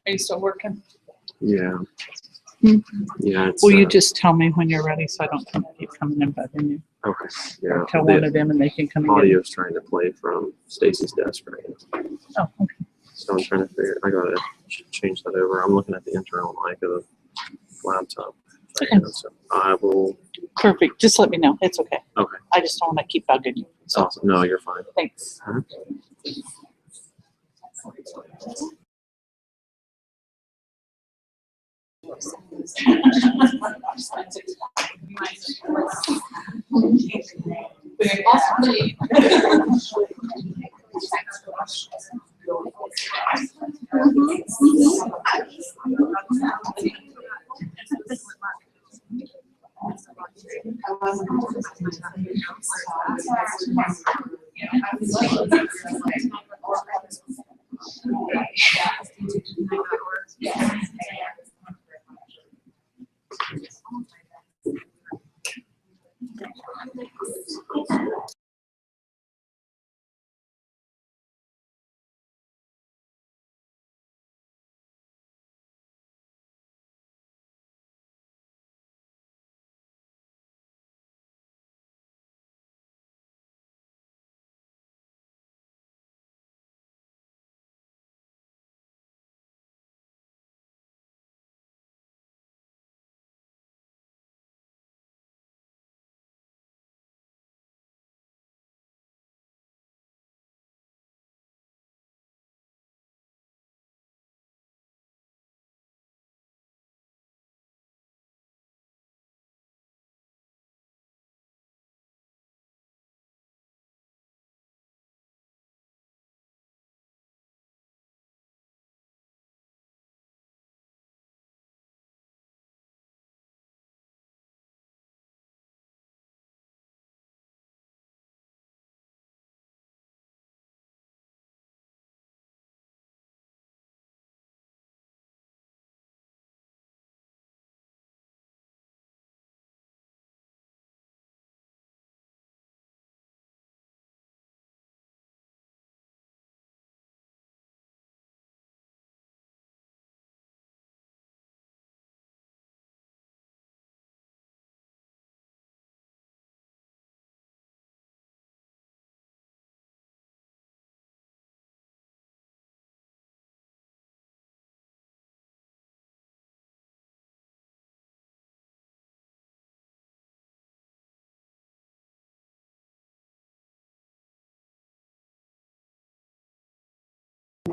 Are you still working? Yeah. Hmm. Yeah. It's, Will you just tell me when you're ready so I don't keep coming in bugging you? Okay. Yeah. Tell one of them and they can come in. Audio's trying to play from Stacy's desk right now. Oh, okay. So I'm trying to figure. I gotta change that over. I'm looking at the internal mic of the laptop. Okay. So I will. Perfect. Just let me know. It's okay. Okay. I just don't want to keep bugging you. So Awesome. No, you're fine. thanks.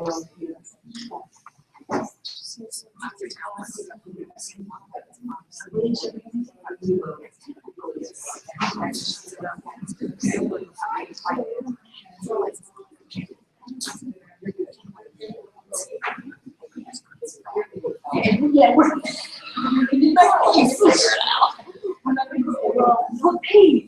Yeah, we're you figure it out. Well, hey,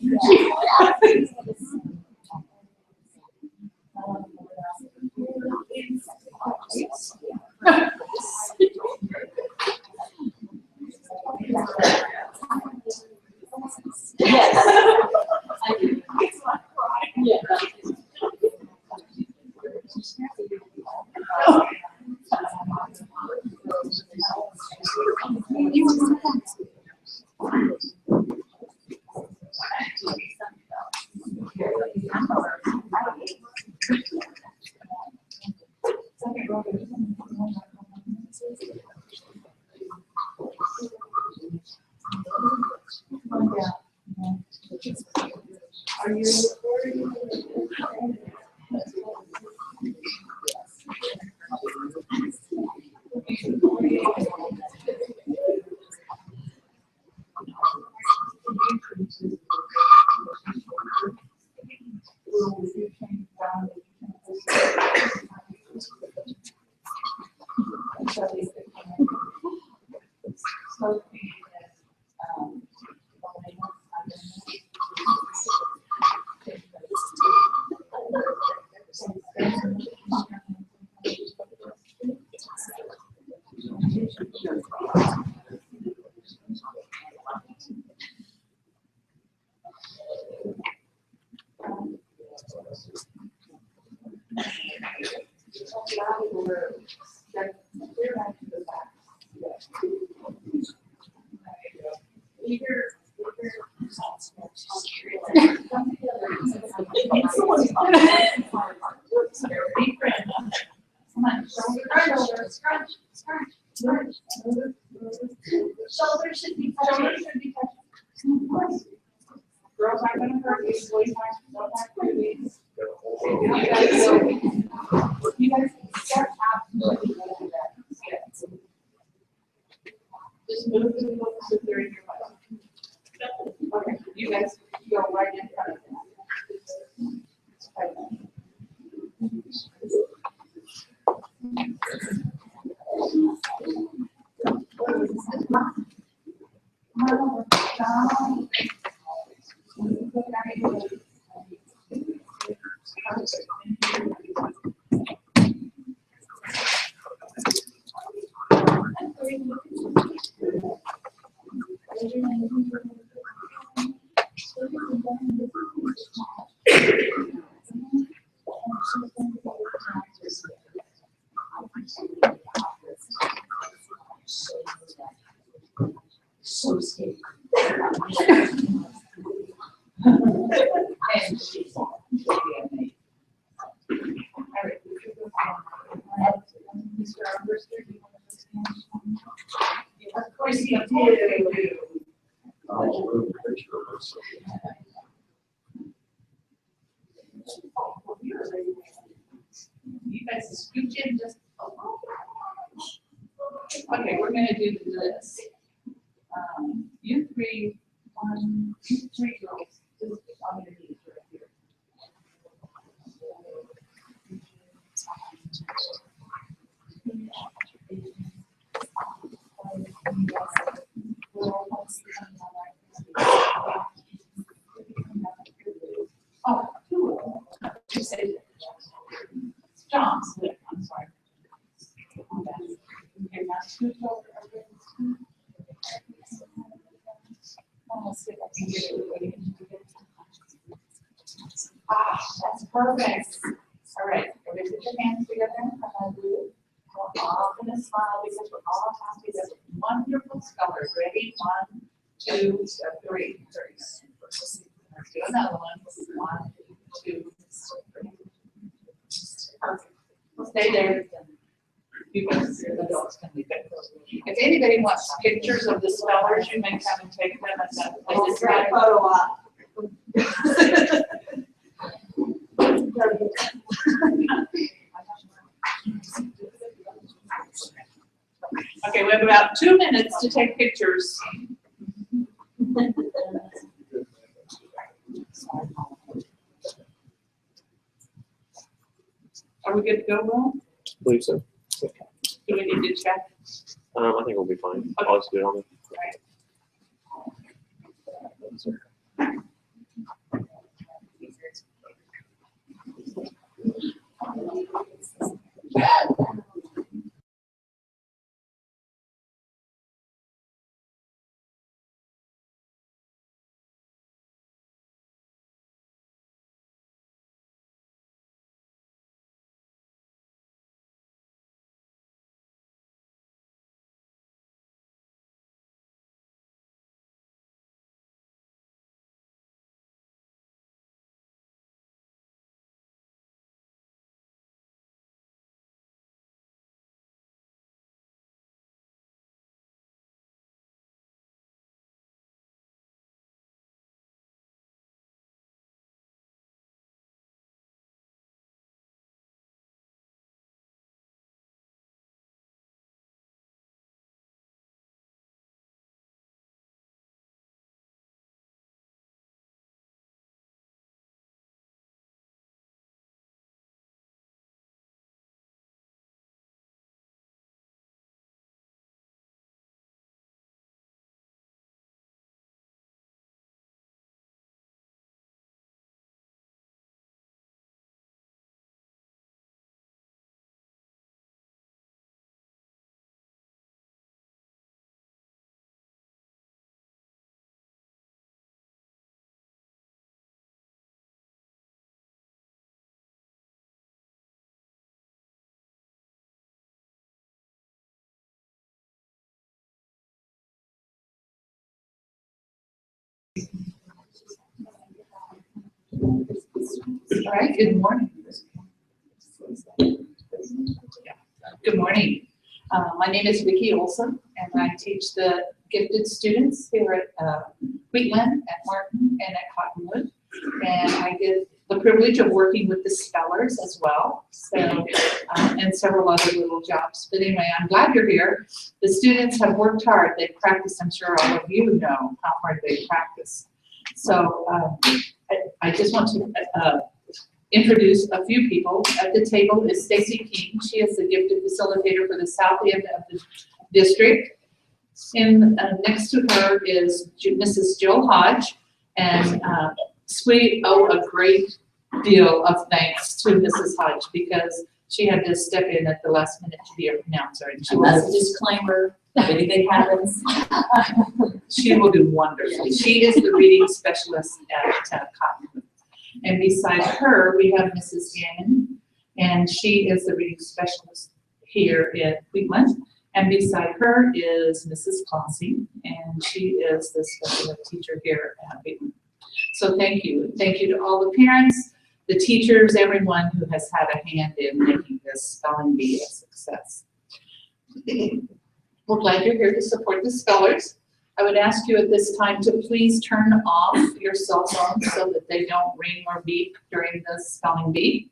are you Shoulders should be touching. Girls aren't going to hurt you. Boys don't have to hurt you. You guys start absolutely do that. Just move the books so they're in your butt. Okay, you guys go right in front of them. So scared. And she's of course you do. You guys scooch in just a little bit. Okay, we're going to do this. You three, 1, 2, 3 girls, just on your knees right here. Oh, 2 of them. You say John's lip, I'm sorry. Okay, now scoot over. That's perfect. All right, everybody put your hands together. We're all going to smile because we're all happy. That's wonderful colors. Ready? 1, 2, 3. Let's do another one. 1, 2, 3. Perfect. We'll stay there. You guys, the adults can leave it. If anybody wants pictures of the spellers, you may come and take them at that place. It's got a photo op. Okay, we have about 2 minutes to take pictures. Are we good to go, Will? I believe so. Do we need to check? I think we'll be fine. I'll just do it on the. Right. All right, good morning. Good morning. My name is Vicki Olson, and I teach the gifted students here at Wheatland, at Martin, and at Cottonwood. And I get the privilege of working with the spellers as well, so and several other little jobs. But anyway, I'm glad you're here. The students have worked hard. They've practiced. I'm sure all of you know how hard they practice. So I just want to introduce a few people. At the table is Stacy King. She is the gifted facilitator for the south end of the district. And next to her is Mrs. Jill Hodge, and we owe a great deal of thanks to Mrs. Hodge because she had to step in at the last minute to be a pronouncer. And she As a disclaimer, if anything happens. she will do wonderfully. She is the reading specialist at Cottonwood. And beside her, we have Mrs. Gannon, and she is the reading specialist here in Wheatland. And beside her is Mrs. Clancy, and she is the special ed teacher here at Wheatland. So thank you. Thank you to all the parents, the teachers, everyone who has had a hand in making this spelling bee a success. We're glad you're here to support the spellers. I would ask you at this time to please turn off your cell phones so that they don't ring or beep during the spelling bee.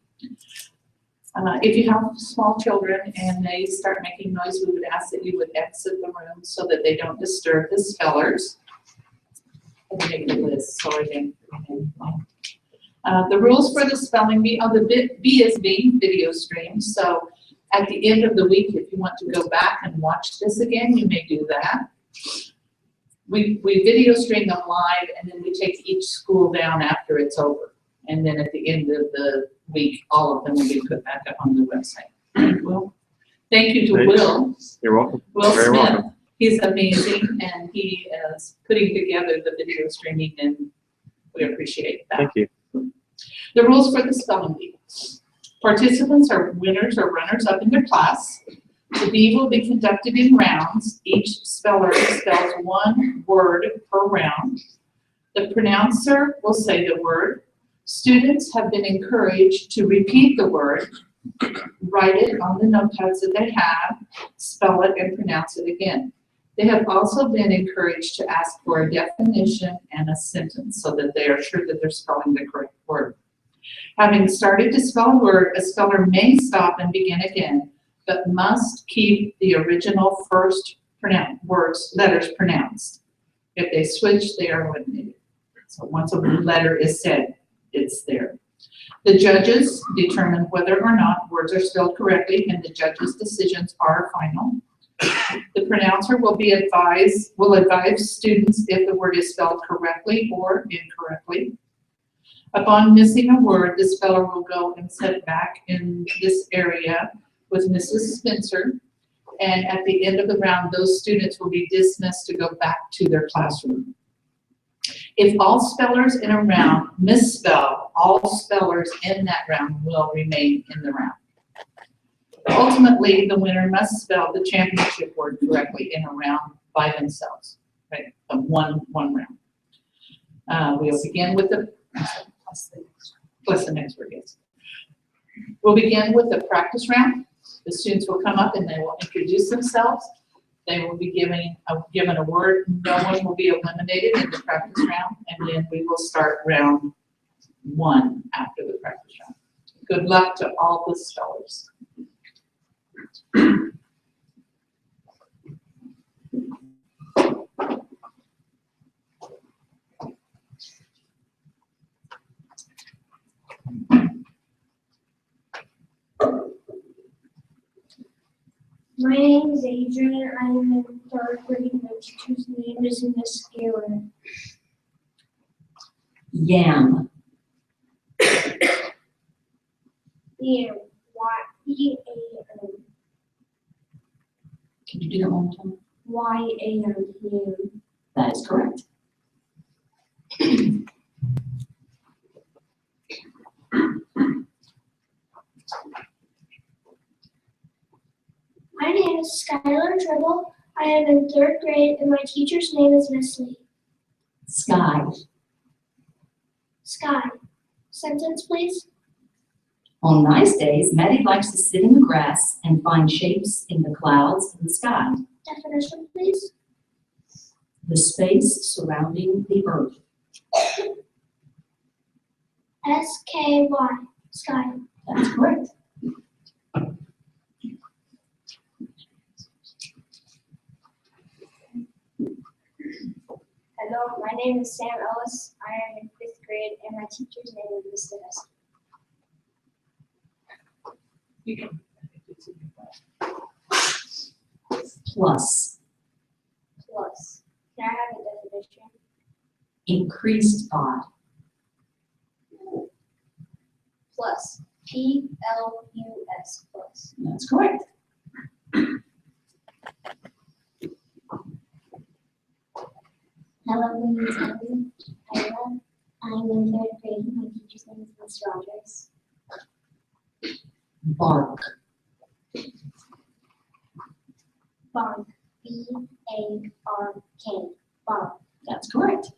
If you have small children and they start making noise, we would ask that you would exit the room so that they don't disturb the spellers. Let me make a list, sorry. The rules for the spelling bee, the bee is being video streamed, so at the end of the week, if you want to go back and watch this again, you may do that. We video stream them live, and then we take each school down after it's over. And then at the end of the week, all of them will be put back up on the website. Well, thank you to Will. You're welcome. Will Very Smith. welcome. He's amazing, and he is putting together the video streaming, and we appreciate that. Thank you. The rules for the spelling bee. Participants are winners or runners up in their class. The bee will be conducted in rounds. Each speller spells one word per round. The pronouncer will say the word. Students have been encouraged to repeat the word, write it on the notepads that they have, spell it, and pronounce it again. They have also been encouraged to ask for a definition and a sentence so that they are sure that they're spelling the correct word. Having started to spell a word, a speller may stop and begin again, but must keep the original first letters pronounced. If they switch, they are eliminated. So once a letter is said, it's there. The judges determine whether or not words are spelled correctly, and the judges' decisions are final. The pronouncer will advise students if the word is spelled correctly or incorrectly. Upon missing a word, the speller will go and sit back in this area with Mrs. Spencer. And at the end of the round, those students will be dismissed to go back to their classroom. If all spellers in a round misspell, all spellers in that round will remain in the round. Ultimately, the winner must spell the championship word correctly in a round by themselves, right? One round. We'll begin with plus the next word, yes. We'll begin with the practice round. The students will come up and they will introduce themselves. They will be given a word. No one will be eliminated in the practice round, and then we will start round 1 after the practice round. Good luck to all the spellers. My name is Adrian. I am in 3rd grade. My teacher's name is Miss Gaylor. Yam. Yeah, Y-E-A-M. Can you do that one more time? Y-A-M. That is correct. My name is Skylar Tribble. I am in 3rd grade, and my teacher's name is Miss Lee. Sky. Sky. Sentence, please. On nice days, Maddie likes to sit in the grass and find shapes in the clouds and the sky. Definition, please. The space surrounding the earth. S-K-Y. Sky. That's correct. Hello, my name is Sam Ellis. I am in 5th grade, and my teacher's name is Miss Dennis. You can. Plus. Plus. Can I have a definition? Increased by. Plus. P-L-U-S. Plus. That's correct. Hello, my name is Ella. I'm in 3rd grade. My teacher's name is Miss Rogers. Bark. Bark. B-A-R-K. Bark. That's correct.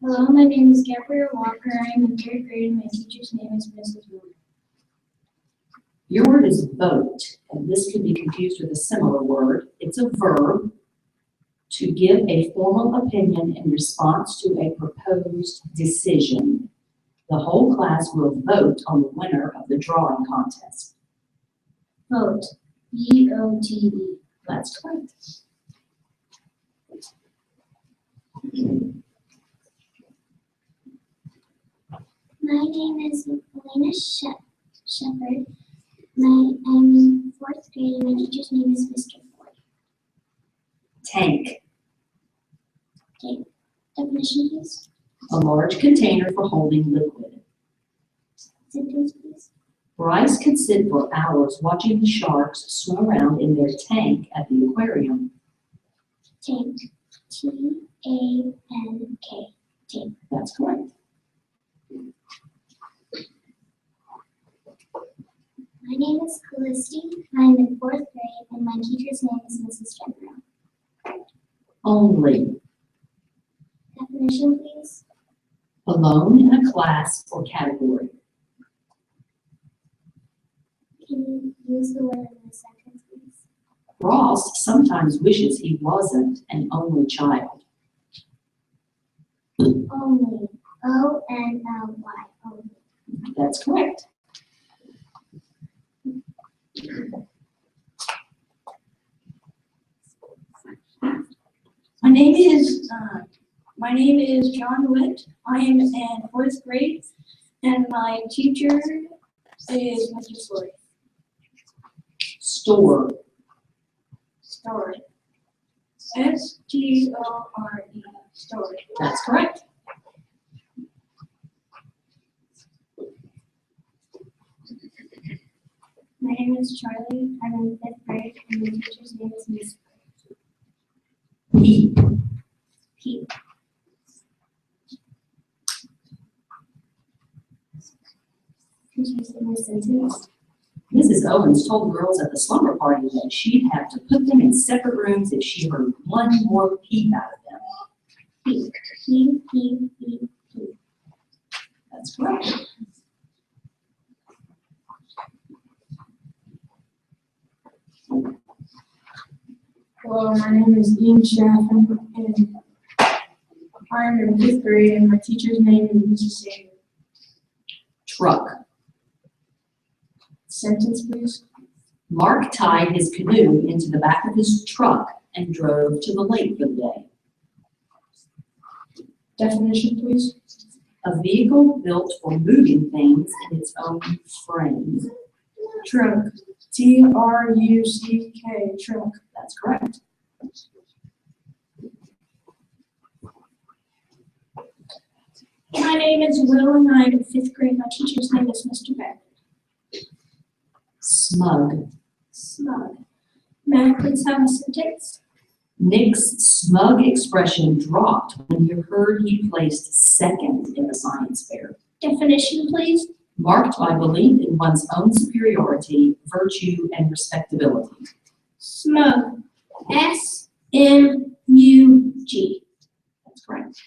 Hello, my name is Gabrielle Walker. I'm in 3rd grade. My teacher's name is Mrs. Moore. Your word is vote, and this could be confused with a similar word. It's a verb to give a formal opinion in response to a proposed decision. The whole class will vote on the winner of the drawing contest. Vote. V-O-T-E. That's correct. My name is Elena Shepherd. I'm in 4th grade, and my teacher's name is Mr. Ford. Tank. Okay. Definition, please. A large container for holding liquid. Sentence, please. Bryce could sit for hours watching the sharks swim around in their tank at the aquarium. Tank. T-A-N-K. Tank. That's correct. My name is Callisti. I'm in 4th grade, and my teacher's name is Mrs. General. Only. Definition, please. Alone in a class or category. Can you use the word in the sentence, please? Ross sometimes wishes he wasn't an only child. Only. O-N-L-Y. Only. That's correct. My name is John Witt. I am in 4th grade, and my teacher is Mr. Story. Store. Story. S-T-O-R-E. Story. That's correct. My name is Charlie. I'm in 5th grade, and my teacher's name is Miss P. P. Could you say my sentence? Mrs. Owens told the girls at the slumber party that she'd have to put them in separate rooms if she heard one more peep out of them. P. P. P. P. P. That's correct. Hello, my name is Ian Schaff, and I'm in 5th grade, and my teacher's name is Mrs. Sager. Truck. Sentence, please. Mark tied his canoe into the back of his truck and drove to the lake for the day. Definition, please. A vehicle built for moving things in its own frame. Truck. T-R-U-C-K. Truck. That's correct. My name is Will, and I'm in 5th grade. My teacher's name is Mr. Beck. Smug. Smug. May I please have a sentence? Nick's smug expression dropped when he heard he placed second in the science fair. Definition, please. Marked by belief in one's own superiority, virtue, and respectability. Smug. S-M-U-G. That's correct.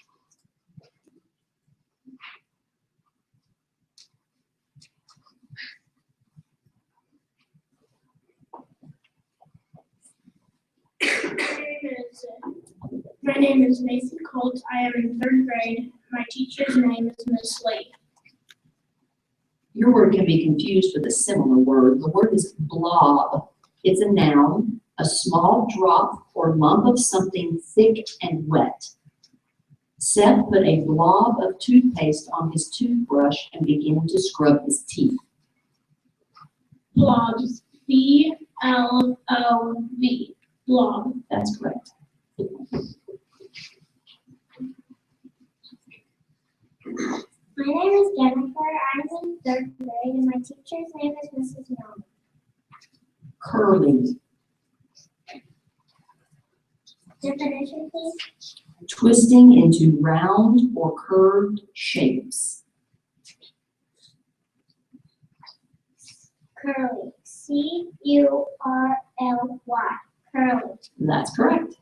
My name is Nathan Colt. I am in 3rd grade. My teacher's name is Miss Lee. Your word can be confused with a similar word. The word is blob. It's a noun, a small drop or lump of something thick and wet. Seth put a blob of toothpaste on his toothbrush and began to scrub his teeth. Blob. B-L-O-B. Blob. That's correct. My name is Jennifer. I'm in 3rd grade, and my teacher's name is Mrs. Young. Curly. Definition, please. Twisting into round or curved shapes. Curly. C-U-R-L-Y. Curly. That's correct.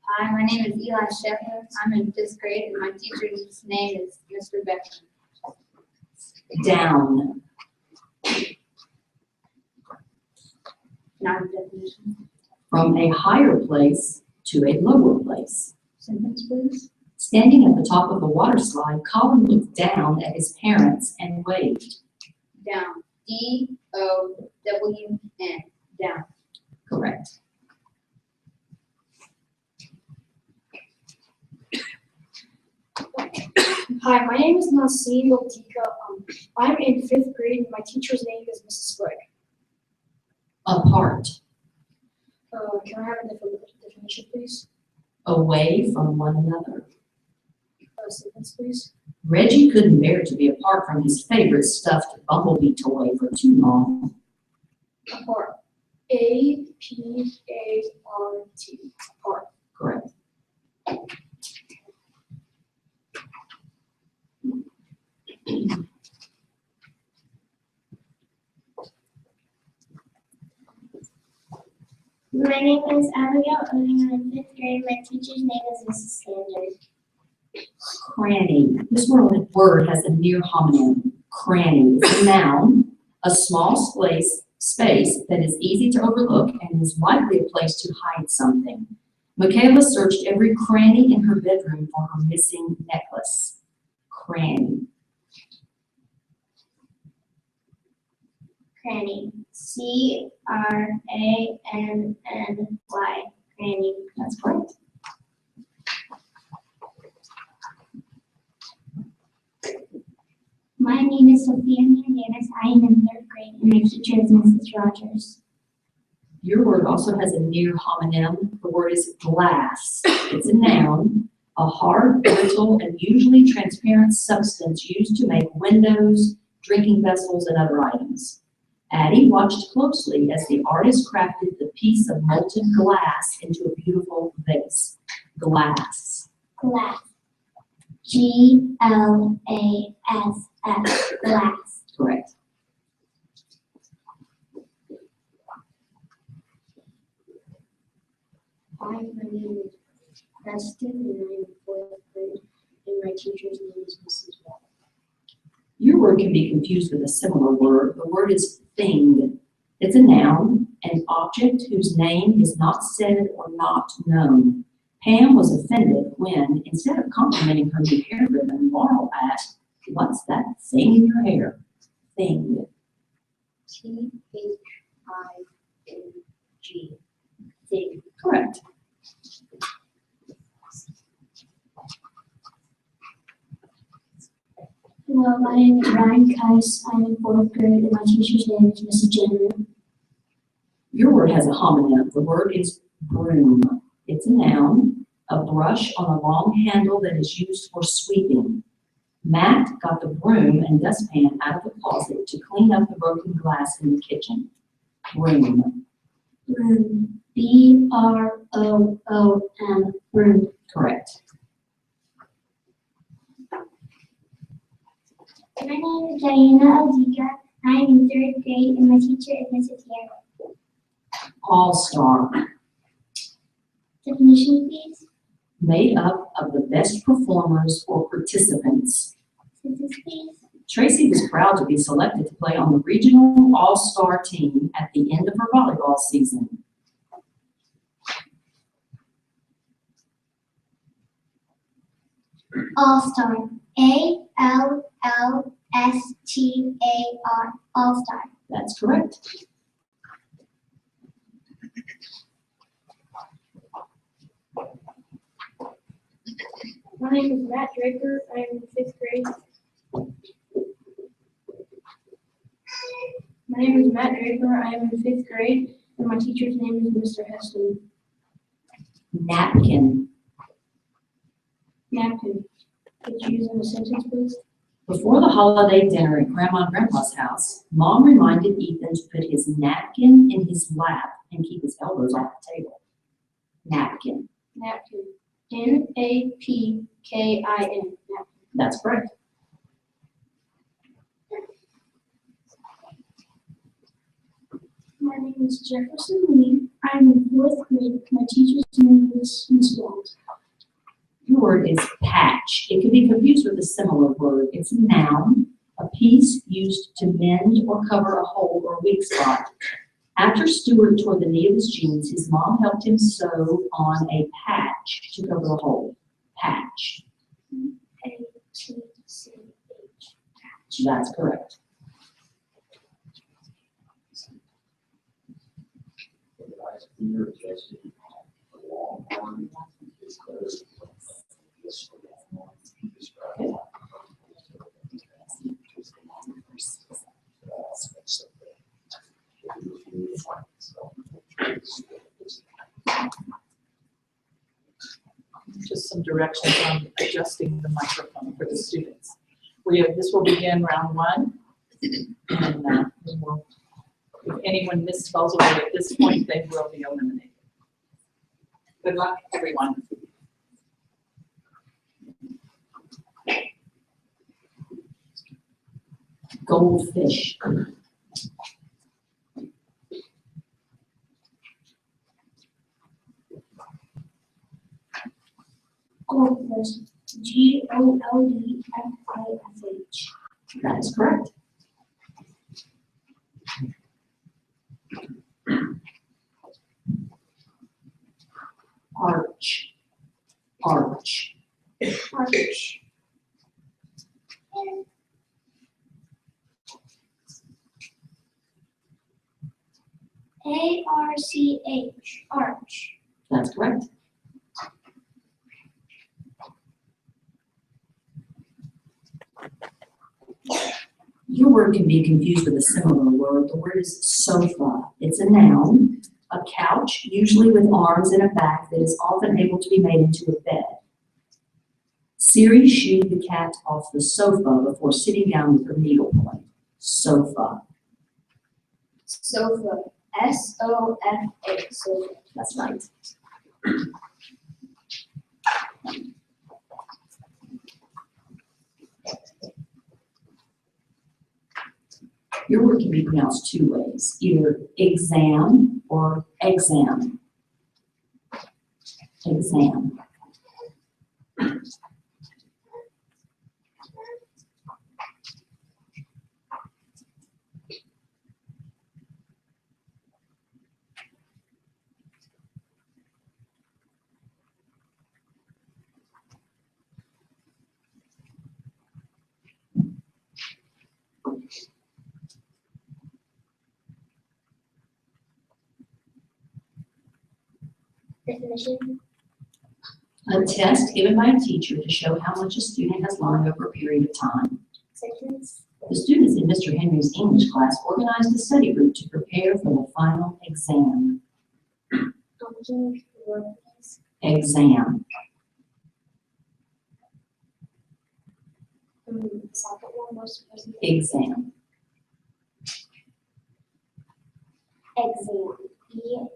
Hi, my name is Eli Shepard. I'm in 5th grade, and my teacher's name is Mr. Beckman. Down. Not a definition. From a higher place to a lower place. Sentence, please. Standing at the top of the water slide, Colin looked down at his parents and waved. Down. D-O-W-N. Down. Correct. Hi, my name is Nasim Botika. I'm in 5th grade, and my teacher's name is Mrs. Flick. Apart. Can I have a definition, please? Away from one another. Sentence, please. Reggie couldn't bear to be apart from his favorite stuffed bumblebee toy for too long. Apart. A-P-A-R-T. Apart. Correct. My name is Abigail Oning. I'm in 5th grade. My teacher's name is Mrs. Sanders. Cranny. This word has a near homonym. Cranny is a noun, a small space that is easy to overlook and is likely a place to hide something. Michaela searched every cranny in her bedroom for her missing necklace. Cranny. Cranny. C-R-A-N-N-Y. Cranny. That's correct. My name is Sophia Davis. I am in 3rd grade, and my teacher is Mrs. Rogers. Your word also has a near homonym. The word is glass. It's a noun, a hard, brittle, and usually transparent substance used to make windows, drinking vessels, and other items. Addie watched closely as the artist crafted the piece of molten glass into a beautiful vase. Glass. Glass. G-L-A-S-S. Glass. Correct. Hi, my name is Preston, and I am in 4th grade, and my teacher's name is Mrs. Wall. Your word can be confused with a similar word. The word is thing. It's a noun, an object whose name is not said or not known. Pam was offended when, instead of complimenting her new hair ribbon, Laurel asked, "What's that thing in your hair?" Thing. T-H-I-N-G. Thing. Correct. Hello, my name is Ryan Kais. I'm in 4th grade, and my teacher's name is Mrs. Jenner. Your word has a homonym. The word is broom. It's a noun, a brush on a long handle that is used for sweeping. Matt got the broom and dustpan out of the closet to clean up the broken glass in the kitchen. Broom. Broom. B-R-O-O-M. Broom. Correct. My name is Diana Aldika. I am in 3rd grade, and my teacher is Mrs. Yarrow. All-star. Definition, please. Made up of the best performers or participants. Sentence, please. Tracy was proud to be selected to play on the regional all-star team at the end of her volleyball season. All-star. A-L-L-S-T-A-R. All-star. That's correct. My name is Matt Draper. I am in 5th grade. My name is Matt Draper. I am in 5th grade, and my teacher's name is Mr. Heston. Napkin. Napkin. Could you use in a sentence, please? Before the holiday dinner at Grandma and Grandpa's house, Mom reminded Ethan to put his napkin in his lap and keep his elbows off the table. Napkin. Napkin. N-A-P-K-I-N. Napkin. That's correct. My name is Jefferson Lee. I'm in 4th grade. My teacher's name is Miss Walt. Your word is patch. It can be confused with a similar word. It's a noun, a piece used to mend or cover a hole or weak spot. After Stuart tore the knee of his jeans, his mom helped him sew on a patch to cover the hole. Patch. A-T-C-H. That's correct. Just some directions on adjusting the microphone for the students. This will begin round 1. And if anyone misspells a word at this point, they will be eliminated. Good luck, everyone. Goldfish. Goldfish. G-O-L-D-F-I-S-H. That is correct. Our A-R-C-H, arch. That's correct. Your word can be confused with a similar word. The word is sofa. It's a noun, a couch, usually with arms and a back, that is often able to be made into a bed. Siri shooed the cat off the sofa before sitting down with her needlepoint. Sofa. Sofa. S-O-F-A. Sofa. That's right. Your word can be pronounced two ways, either exam or exam. Exam. Definition. A test given by a teacher to show how much a student has learned over a period of time. Sentence. The students in Mr. Henry's English class organized a study group to prepare for the final exam. Option word, please. Exam. Second one was supposed to be Exam. exam.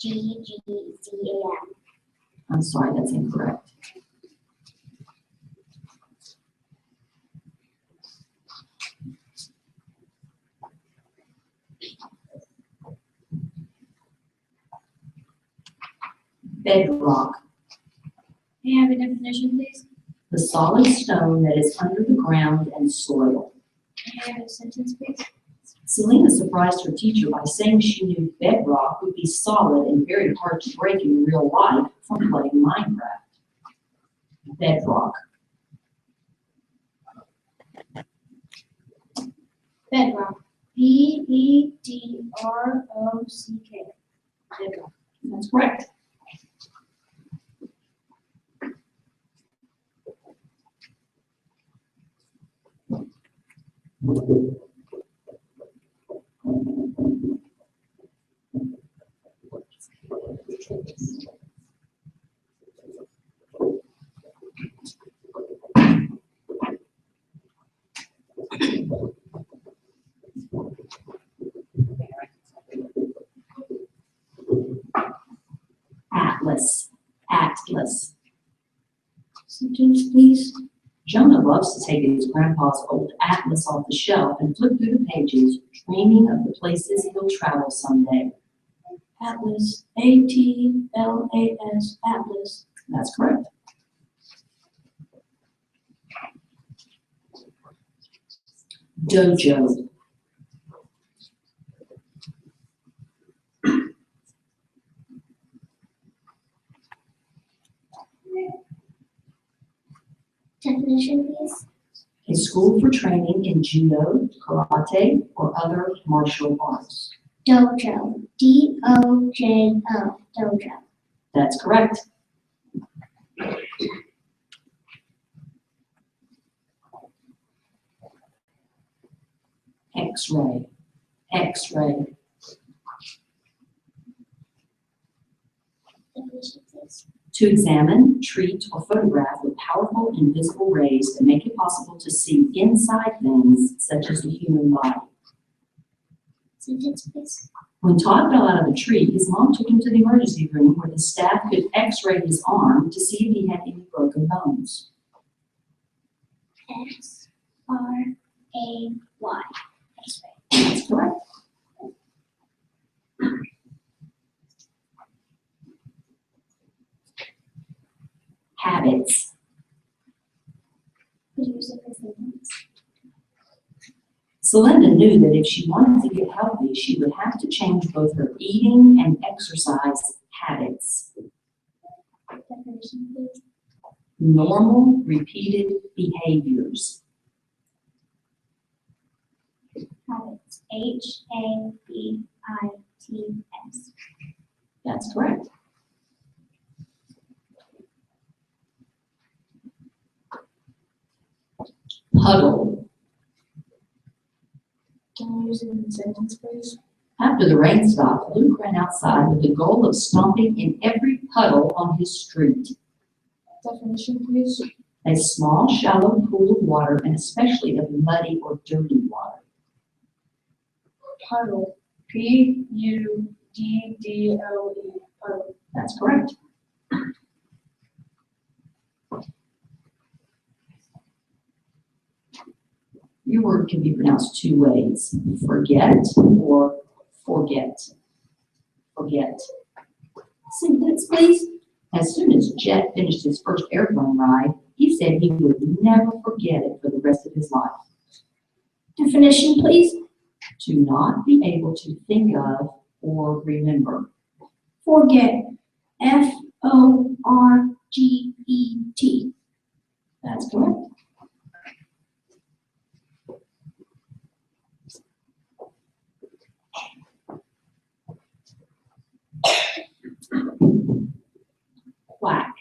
E-G-G-Z-A-M. I'm sorry, that's incorrect. Bedrock. May I have a definition, please? The solid stone that is under the ground and soil. May I have a sentence, please? Selena surprised her teacher by saying she knew bedrock would be solid and very hard to break in real life from playing Minecraft. Bedrock. Bedrock. B-E-D-R-O-C-K. Bedrock. That's correct. Atlas. Atlas. Sentence, please. Jonah loves to take his grandpa's old atlas off the shelf and flip through the pages, dreaming of the places he'll travel someday. Atlas. A-T-L-A-S. Atlas. That's correct. Dojo. Definition, please. A school for training in judo, karate, or other martial arts. Dojo. D-O-J-O. Dojo. That's correct. X-ray. X-ray. Definition, please. To examine, treat, or photograph with powerful invisible rays that make it possible to see inside things such as the human body. Sentence, please. When Todd fell out of the tree, his mom took him to the emergency room where the staff could x-ray his arm to see if he had any broken bones. S-R-A-Y. X-ray. That's correct. Habits. Could you use it for sentence? Selena knew that if she wanted to get healthy, she would have to change both her eating and exercise habits. Definition, please. Normal, repeated behaviors. Habits. Habits. That's correct. Puddle. Can you use it in a sentence, please? After the rain stopped, Luke ran outside with the goal of stomping in every puddle on his street. Definition, please. A small, shallow pool of water, and especially of muddy or dirty water. Puddle. P-U-D-D-L-E. Puddle. That's correct. Your word can be pronounced two ways: forget or forget. Forget. Sentence, please. As soon as Jet finished his first airplane ride, he said he would never forget it for the rest of his life. Definition, please. To not be able to think of or remember. Forget. F-O-R-G-E-T. That's correct. Quack.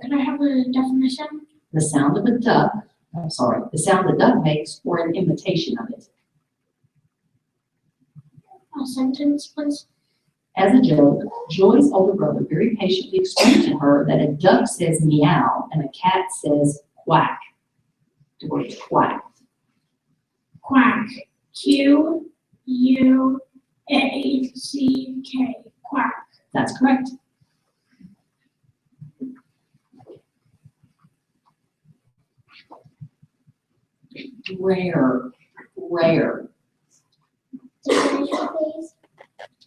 Can I have a definition? The sound of a duck, the sound the duck makes or an imitation of it. A sentence, please. As a joke, Joy's older brother very patiently explained to her that a duck says meow and a cat says quack. The word is quack. Quack. Q-U-A-C-K. Quack. That's correct. Rare. Rare. Definition, please.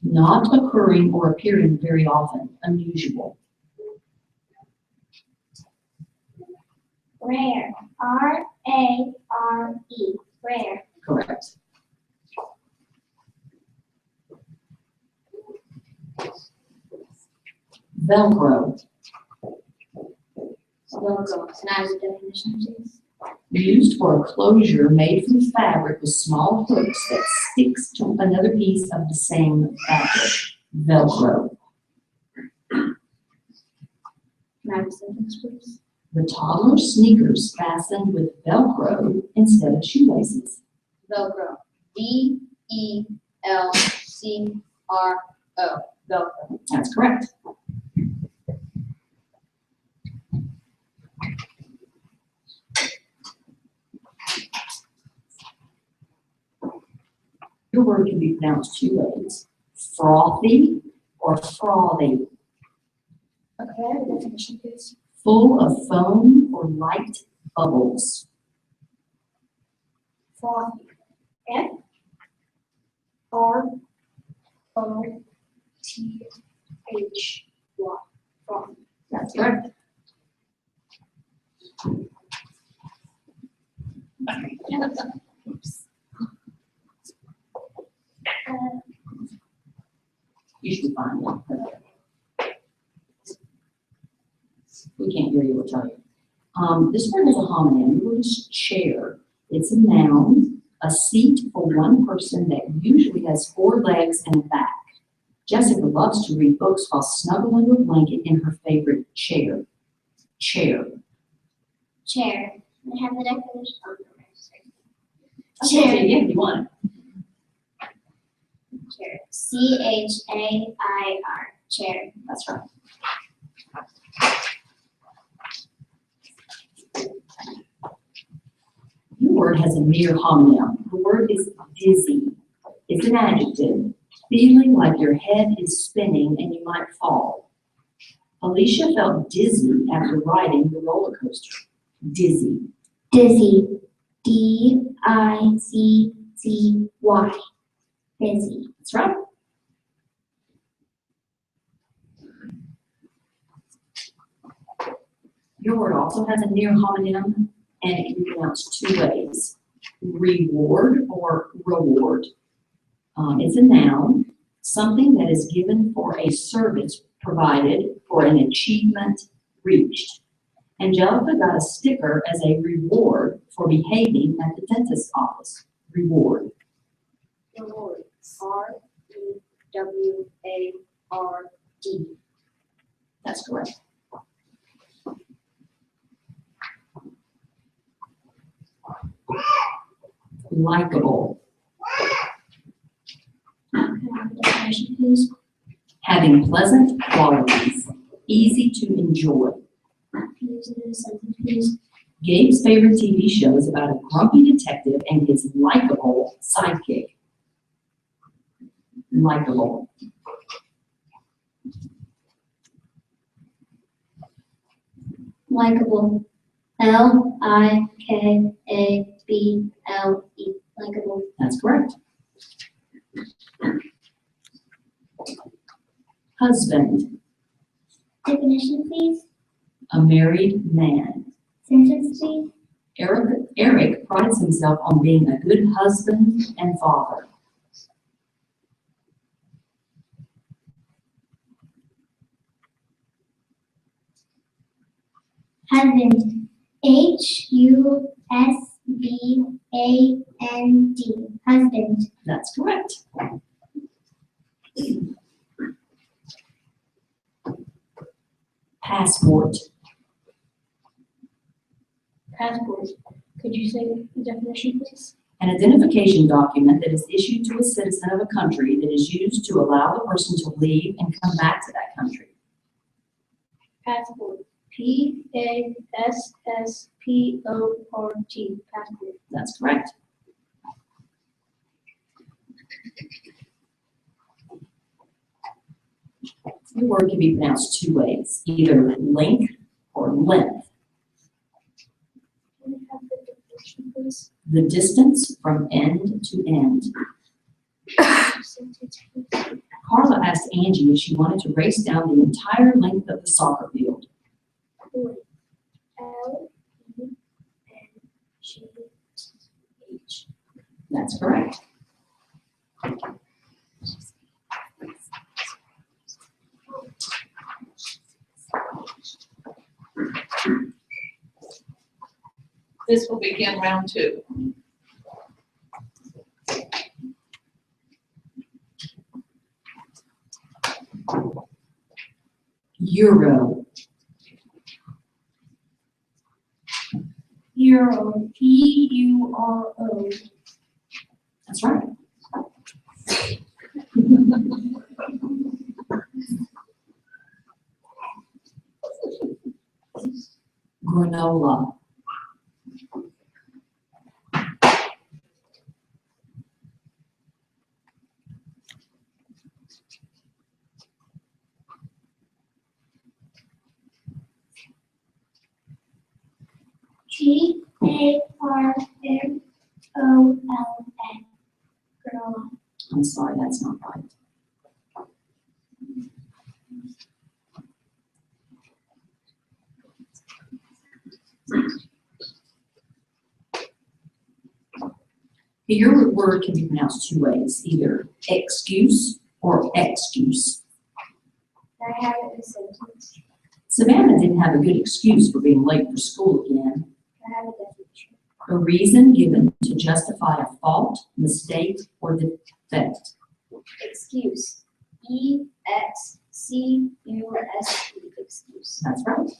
Not occurring or appearing very often. Unusual. Rare. R-A-R-E. Rare. Correct. Velcro. Velcro. Can I have the definition, please? Used for a closure made from fabric with small hooks that sticks to another piece of the same fabric. Velcro. Can I have a sentence, please? The toddler's sneakers fastened with Velcro instead of shoelaces. Velcro. V-E-L-C-R-O. Velcro. That's correct. Your word can be pronounced two ways: frothy or frothy. Okay, I have a definition, please. Full of foam or light bubbles. Frothy. F-R-O-T-H-Y. Frothy. That's correct. You should find one. We can't hear you, we'll tell you. This word is a homonym. The word is chair. It's a noun, a seat for one person that usually has four legs and a back. Jessica loves to read books while snuggled under a blanket in her favorite chair. Chair. Chair. I have the definition. Chair. Yeah, you want it. Chair. C-H-A-I-R. Chair. That's right. Your word has a near homonym. The word is dizzy. It's an adjective, feeling like your head is spinning and you might fall. Alicia felt dizzy after riding the roller coaster. Dizzy. Dizzy. D-I-Z-Z-Y. Dizzy. That's right. Your word also has a near homonym, and it can be pronounced two ways: reward or reward. It's a noun, something that is given for a service provided for an achievement reached. Angelica got a sticker as a reward for behaving at the dentist's office. Reward. Reward. R-E-W-A-R-D. That's correct. Likable. Can I have a definition, please? Having pleasant qualities, easy to enjoy. Can you use it in a sentence, please? Gabe's favorite TV show is about a grumpy detective and his likable sidekick. Likable. Likeable. L-I-K-A-B-L-E. Likeable. That's correct. Husband, Definition, please. a married man. Sentence, please. Eric prides himself on being a good husband and father. Husband. H-U-S-B-A-N-D. Husband. That's correct. Passport, Passport. Could you say the definition, please? an identification document that is issued to a citizen of a country that is used to allow the person to leave and come back to that country. Passport. P-A-S-S-P-O-R-T. Passport. That's correct. The word can be pronounced two ways, either length or length. Can we have the definition, please? The distance from end to end. Sentence, please. Carla asked Angie if she wanted to race down the entire length of the soccer field. L-E-N-G-H. That's correct. This will begin round 2. Euro, Euro. E-U-R-O. that's right. Granola, G-A-R-N-O-L-A. Granola. I'm sorry, that's not right. Your word can be pronounced two ways, either excuse or excuse. Can I have it in a sentence? Savannah didn't have a good excuse for being late for school again. Can I have a definition? A reason given to justify a fault, mistake, or defect. Excuse. E-X-C-U-S-E. Excuse. That's right.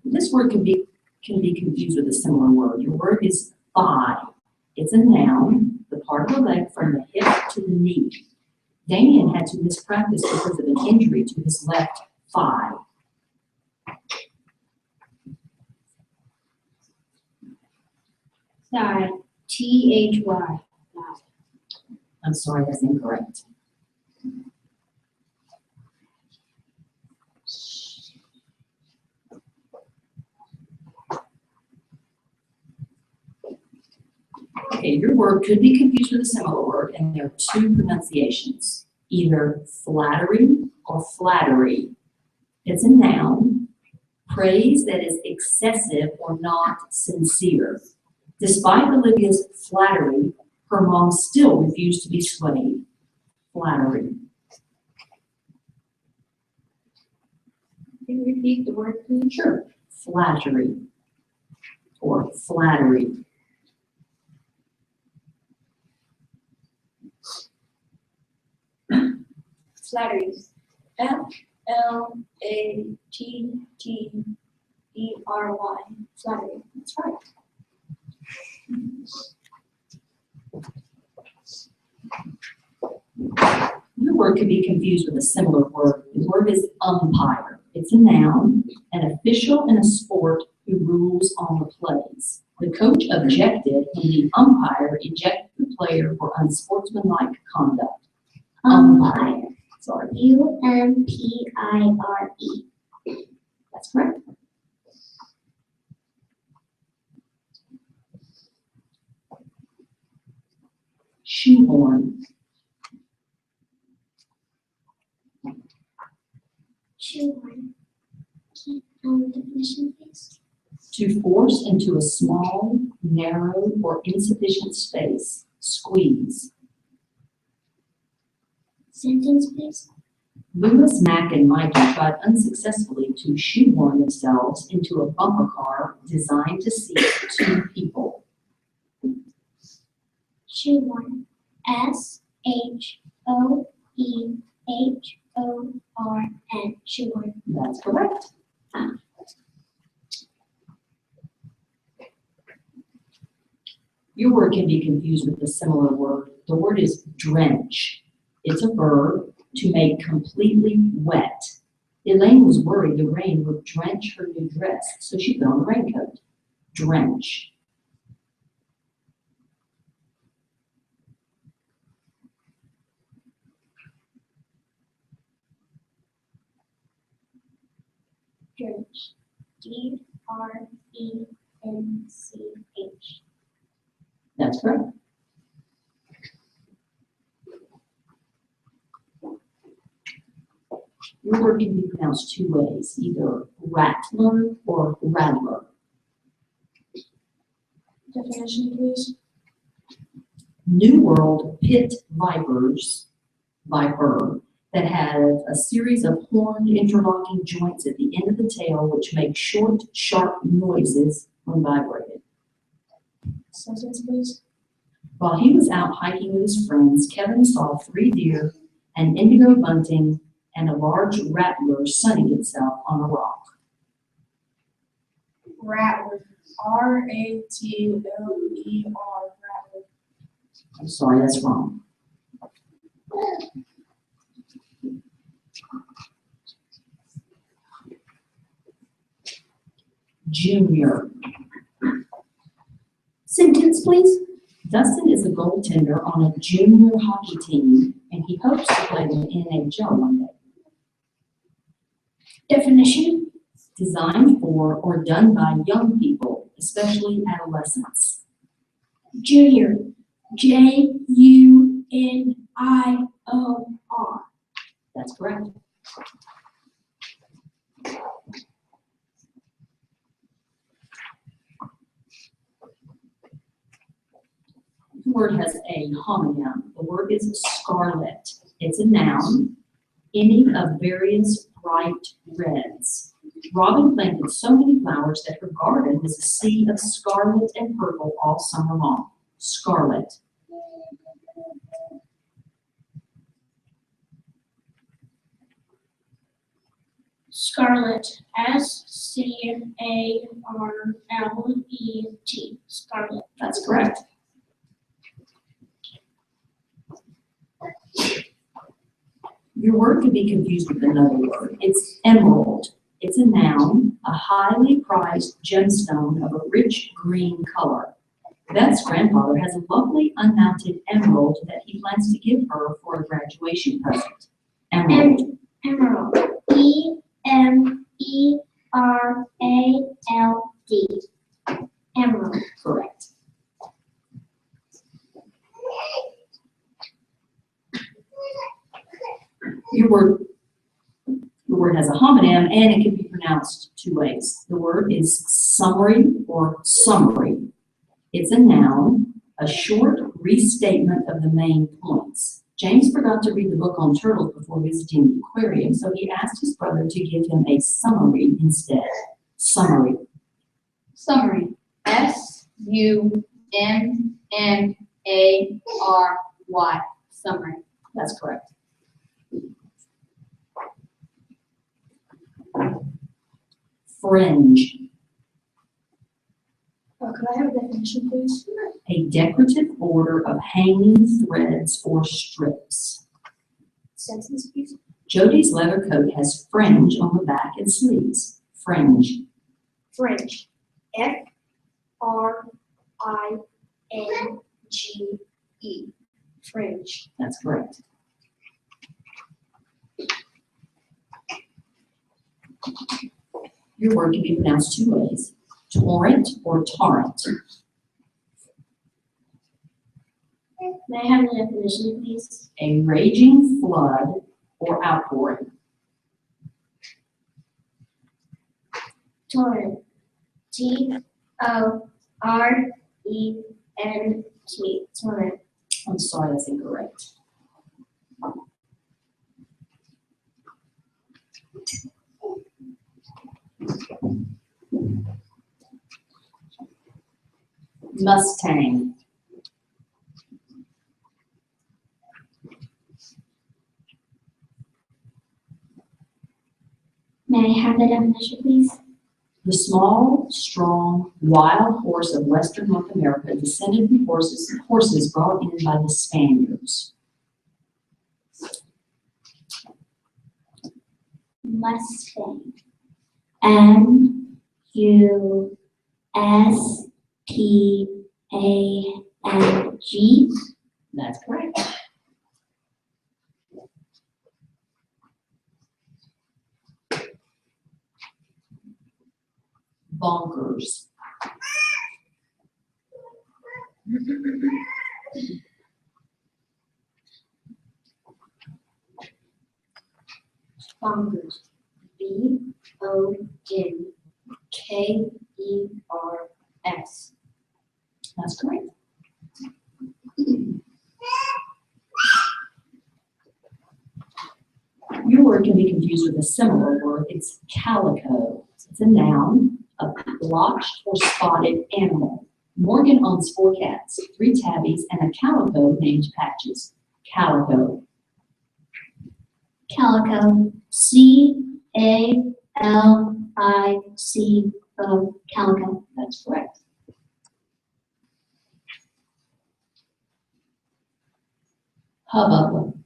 This word can be confused with a similar word. Your word is thigh. It's a noun, the part of the leg from the hip to the knee. Damien had to miss practice because of an injury to his left thigh. Thigh. T-H-Y. I'm sorry, that's incorrect. Okay, your word could be confused with a similar word, and there are two pronunciations, either flattery or flattery. It's a noun, praise that is excessive or not sincere. Despite Olivia's flattery, her mom still refused to be swayed. Flattery. Can you repeat the word, please? Sure. Flattery or flattery. Flattery. Flattery. Flattery. That's right. Your word could be confused with a similar word. The word is umpire. It's a noun, an official in a sport who rules on the plays. The coach objected when the umpire ejected the player for unsportsmanlike conduct. Umpire. Sorry, Umpire. that's correct. Shoehorn. Shoehorn. Definition, please. To force into a small, narrow, or insufficient space. Squeeze. Sentence, please. Lewis, Mac, and Mikey tried unsuccessfully to shoehorn themselves into a bumper car designed to seat 2 people. Shoehorn. Shoehorn. Shoehorn. That's correct. Your word can be confused with a similar word. The word is drench. It's a verb to make completely wet. Elaine was worried the rain would drench her new dress, so she put on a raincoat. Drench. Drench. Drench. That's correct. Your word can be pronounced 2 ways, either rattler or rattler. Definition, please. New World pit vipers, viper, that have a series of horned interlocking joints at the end of the tail which make short, sharp noises when vibrated. Sentence, please. While he was out hiking with his friends, Kevin saw 3 deer, an indigo bunting, and a large rattler sunning itself on a rock. Rattler. Rattler. Rattler. I'm sorry, that's wrong. Junior. Sentence, please. Dustin is a goaltender on a junior hockey team, and he hopes to play in the NHL one day. Definition. Designed for or done by young people, especially adolescents. Junior. Junior. That's correct. The word has a homonym. The word is scarlet. It's a noun, any of various bright reds. Robin planted so many flowers that her garden was a sea of scarlet and purple all summer long. Scarlet. Scarlet. Scarlet. Scarlet. That's correct. Your word could be confused with another word. It's emerald. It's a noun, a highly prized gemstone of a rich green color. Beth's grandfather has a lovely unmounted emerald that he plans to give her for a graduation present. Emerald. Emerald. Emerald. Emerald. Correct. Your word has a homonym and it can be pronounced 2 ways. The word is summary or summary. It's a noun, a short restatement of the main points. James forgot to read the book on turtles before visiting the aquarium, so he asked his brother to give him a summary instead. Summary. Summary. S-U-M-M-A-R-Y. Summary. That's correct. Fringe. Could I have a definition, please? A decorative order of hanging threads or strips. Sentence, please. Jody's leather coat has fringe on the back and sleeves. Fringe. Fringe. F-R-I-N-G-E. Fringe. That's correct. Your word can be pronounced two ways, torrent or torrent. May I have the definition, please? A raging flood or outpouring. Torrent. T-O-R-E-N-T. Torrent. I'm sorry, that's incorrect. Mustang. May I have the definition, please? The small, strong, wild horse of Western North America, descended from horses brought in by the Spaniards. Mustang. M-U-S-T-A-N-G. That's correct. Bonkers. Bonkers. B-O-N-K-E-R-S. That's correct. Your word can be confused with a similar word. It's calico. It's a noun, a blotched or spotted animal. Morgan owns 4 cats, 3 tabbies, and a calico named Patches. Calico. Calico. C-A-L-I-C-O. Calico. That's correct. Hubbub.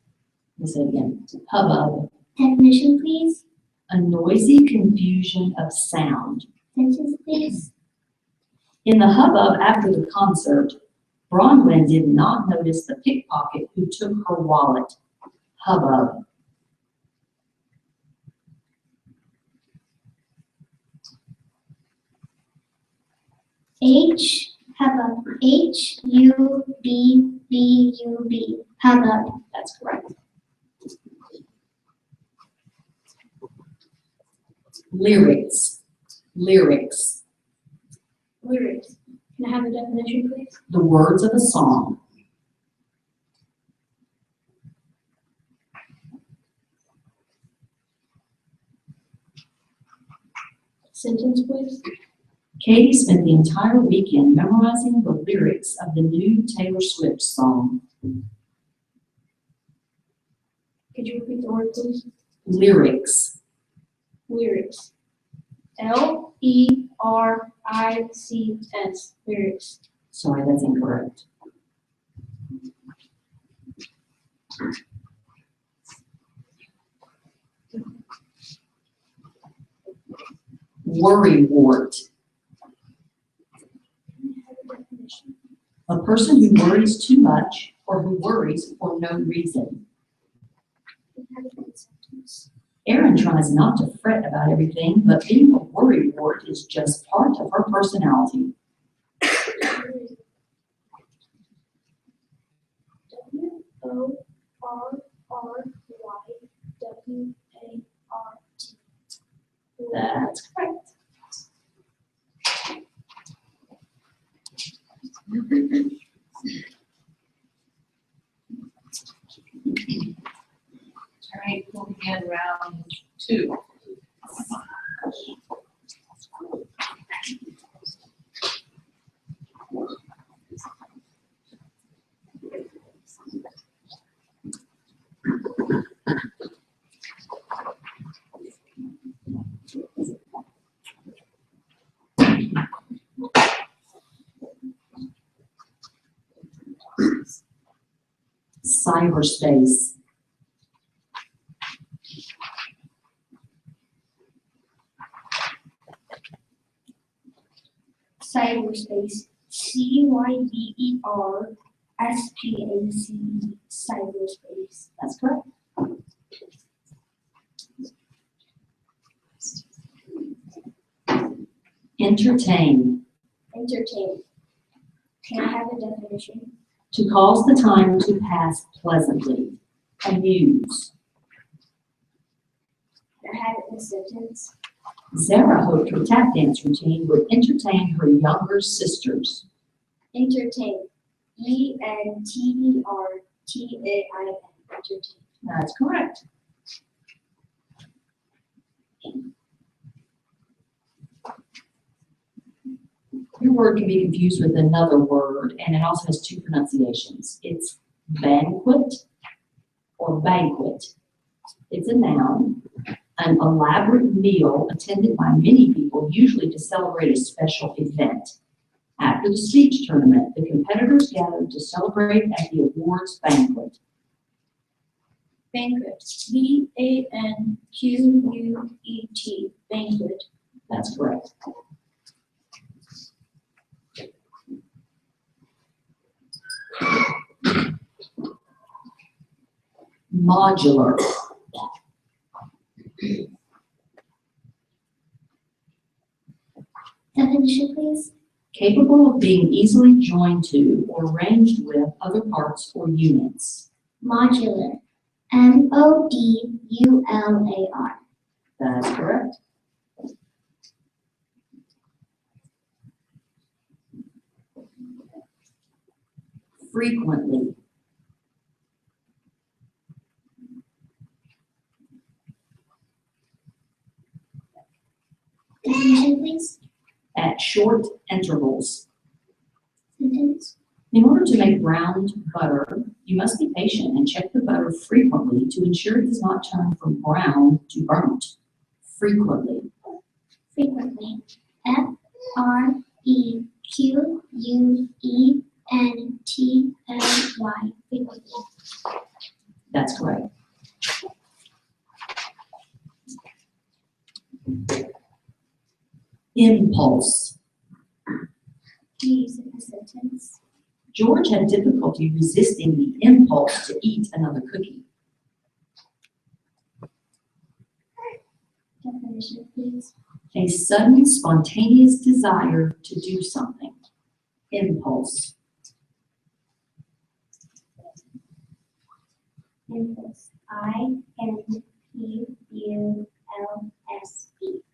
Let's say it again. Hubbub. Definition, please. A noisy confusion of sound. Sentence, please. In the hubbub after the concert, Bronwyn did not notice the pickpocket who took her wallet. Hubbub. Hubbub. H-U-B-B-U-B. Hubbub. That's correct. Lyrics. Lyrics. Lyrics. Can I have a definition, please? The words of a song. Sentence, please. Katie spent the entire weekend memorizing the lyrics of the new Taylor Swift song. Could you repeat the word, please? Lyrics. Lyrics. L-E-R-I-C-S. Lyrics. Sorry, that's incorrect. Worrywart. A person who worries too much or who worries for no reason. Erin tries not to fret about everything, but being a worrywart is just part of her personality. W-O-R-R-Y-W-A-R-T. That's correct. round 2. Cyberspace. Cyberspace. CYBERSPACE. Cyberspace. That's correct. Entertain. Entertain. Can I have a definition? To cause the time to pass pleasantly. Amuse. Can I have it in a sentence? Zara hoped her tap dance routine would entertain her younger sisters. Entertain. ENTERTAIN. Entertain. That's correct. Your word can be confused with another word, and it also has two pronunciations. It's banquet or banquet. It's a noun, an elaborate meal attended by many people, usually to celebrate a special event. After the speech tournament, the competitors gathered to celebrate at the awards banquet. Banquet. BANQUET. Banquet. That's correct. Modular. Definition, please. Capable of being easily joined to or arranged with other parts or units. Modular. MODULAR. That's correct. Frequently. Definition, please. At short intervals. Sentence. In order to make browned butter, you must be patient and check the butter frequently to ensure it does not turn from brown to burnt. Frequently. Frequently. FREQUENTLY. Frequently. That's correct. Impulse. Use in a sentence. George had difficulty resisting the impulse to eat another cookie. Definition, please. A sudden, spontaneous desire to do something. Impulse. Impulse. INPULSE.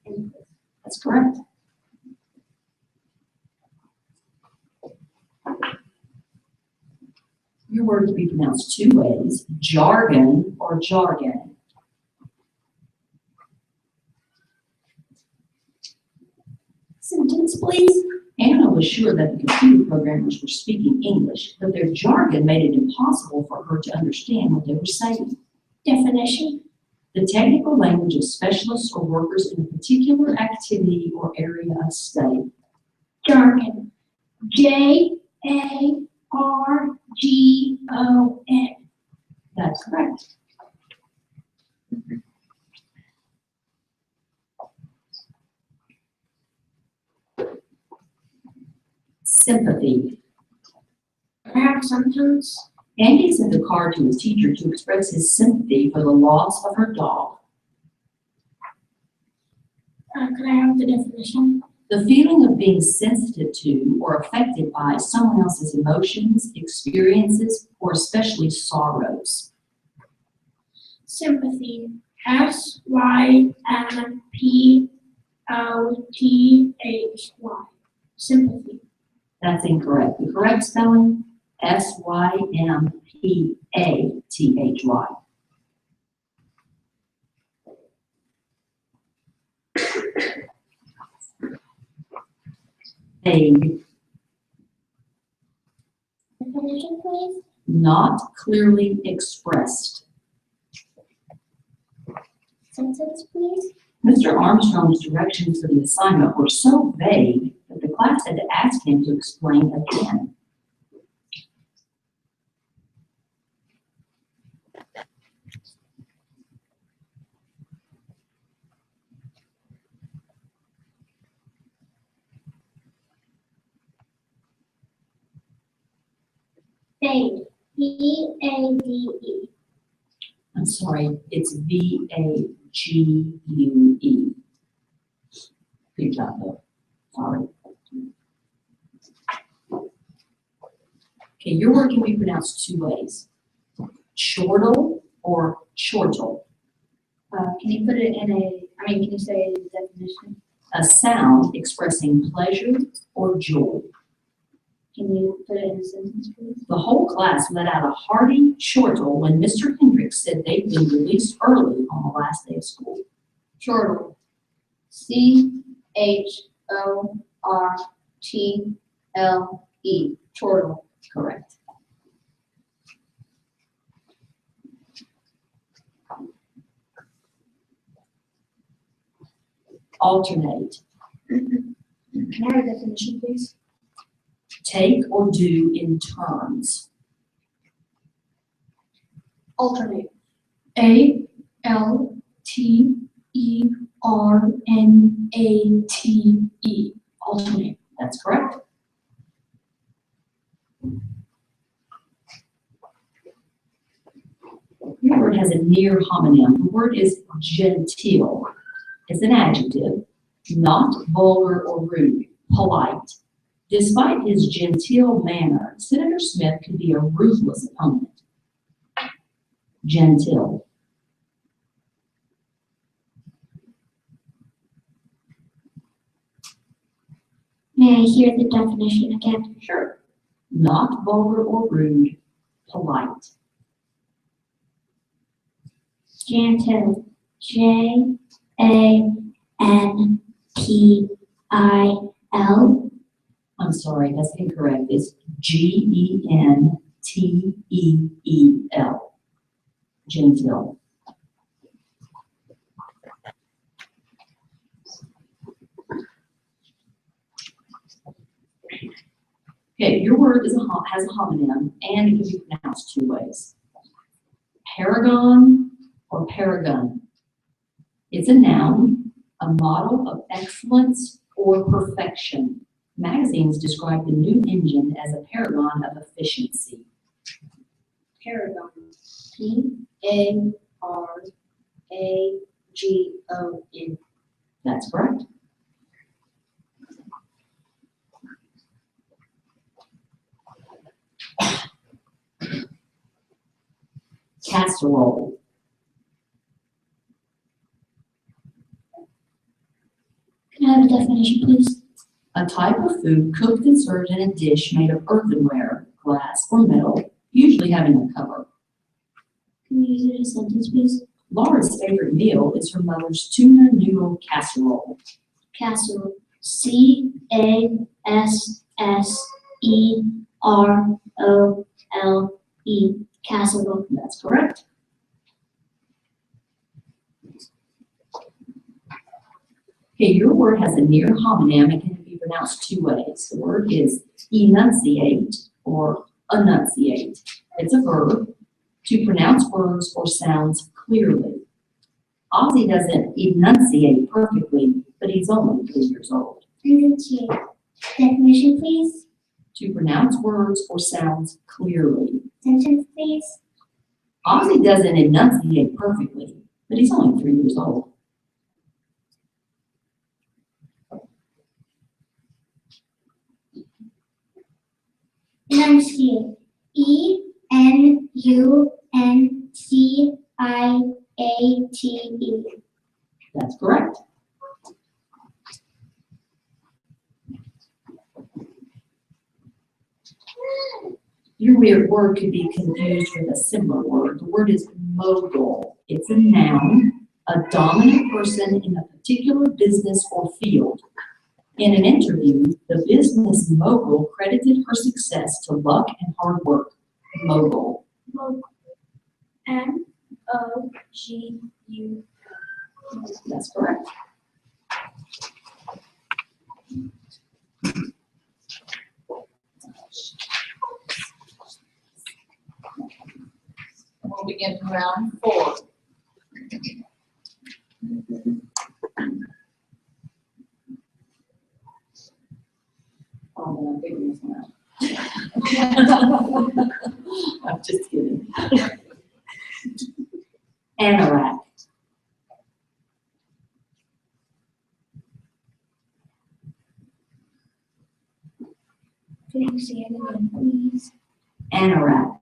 Impulse. That's correct. Your word can be pronounced two ways, jargon or jargon. Sentence, please. Anna was sure that the computer programmers were speaking English, but their jargon made it impossible for her to understand what they were saying. Definition. The technical language of specialists or workers in a particular activity or area of study. Jargon. JARGON. That's correct. Sympathy. Perhaps sometimes. Andy sent a card to his teacher to express his sympathy for the loss of her dog. Could I have the definition? The feeling of being sensitive to or affected by someone else's emotions, experiences, or especially sorrows. Sympathy. SYMPOTHY. Sympathy. That's incorrect. The correct spelling, SYMPATHY. Vague, Definition, please. not clearly expressed. Sentence, please. Mr. Armstrong's directions for the assignment were so vague that the class had to ask him to explain again. Vade. V-A-D-E. I'm sorry, it's V-A-G-U-E. Good job, though. Sorry. Okay, your word can be pronounced two ways. Chortle or chortle. Can you put it in can you say the definition? A sound expressing pleasure or joy. Can you put it in a sentence, please? The whole class let out a hearty chortle when Mr. Hendricks said they'd been released early on the last day of school. Chortle. C-H-O-R-T-L-E. Chortle. Correct. Alternate. Can I have a definition, please? Take or do in turns. Alternate. A-L-T-E-R-N-A-T-E. Alternate. That's correct. Your word has a near homonym. The word is genteel. It's an adjective, not vulgar or rude, polite. Despite his genteel manner, Senator Smith could be a ruthless opponent. Genteel. May I hear the definition again? Sure. Not vulgar or rude, polite. Gentle. J-A-N-T-I-L. I'm sorry, that's incorrect. It's G-E-N-T-E-E-L. Genteel. Okay, your word has a homonym and it can be pronounced two ways. Paragon or paragon. It's a noun, a model of excellence or perfection. Magazines describe the new engine as a paragon of efficiency. Paragon. P-A-R-A-G-O-N. That's correct. Casserole. Can I have a definition, please? A type of food cooked and served in a dish made of earthenware, glass, or metal, usually having a cover. Can you use it in a sentence, please? Laura's favorite meal is her mother's tuna noodle casserole. Casserole. C-A-S-S-E-R-O-L-E. Casserole. That's correct. Okay, your word has a near homonym and can be pronounced two ways. The word is enunciate or enunciate. It's a verb to pronounce words or sounds clearly. Ozzy doesn't enunciate perfectly, but he's only 3 years old. Enunciate. Definition, please. To pronounce words or sounds clearly. Sentence, please. Ozzy doesn't enunciate perfectly, but he's only 3 years old. Enunciate. E-N-U-N-C-I-A-T-E. That's correct. Your weird word could be confused with a similar word. The word is mogul. It's a noun, a dominant person in a particular business or field. In an interview, the business mogul credited her success to luck and hard work. Mogul. Mogul. M-O-G-U. That's correct. We'll begin round 4. Oh, then I'm figuring this one out. I'm just kidding. Anorak. Can you say it again, please? Anorak.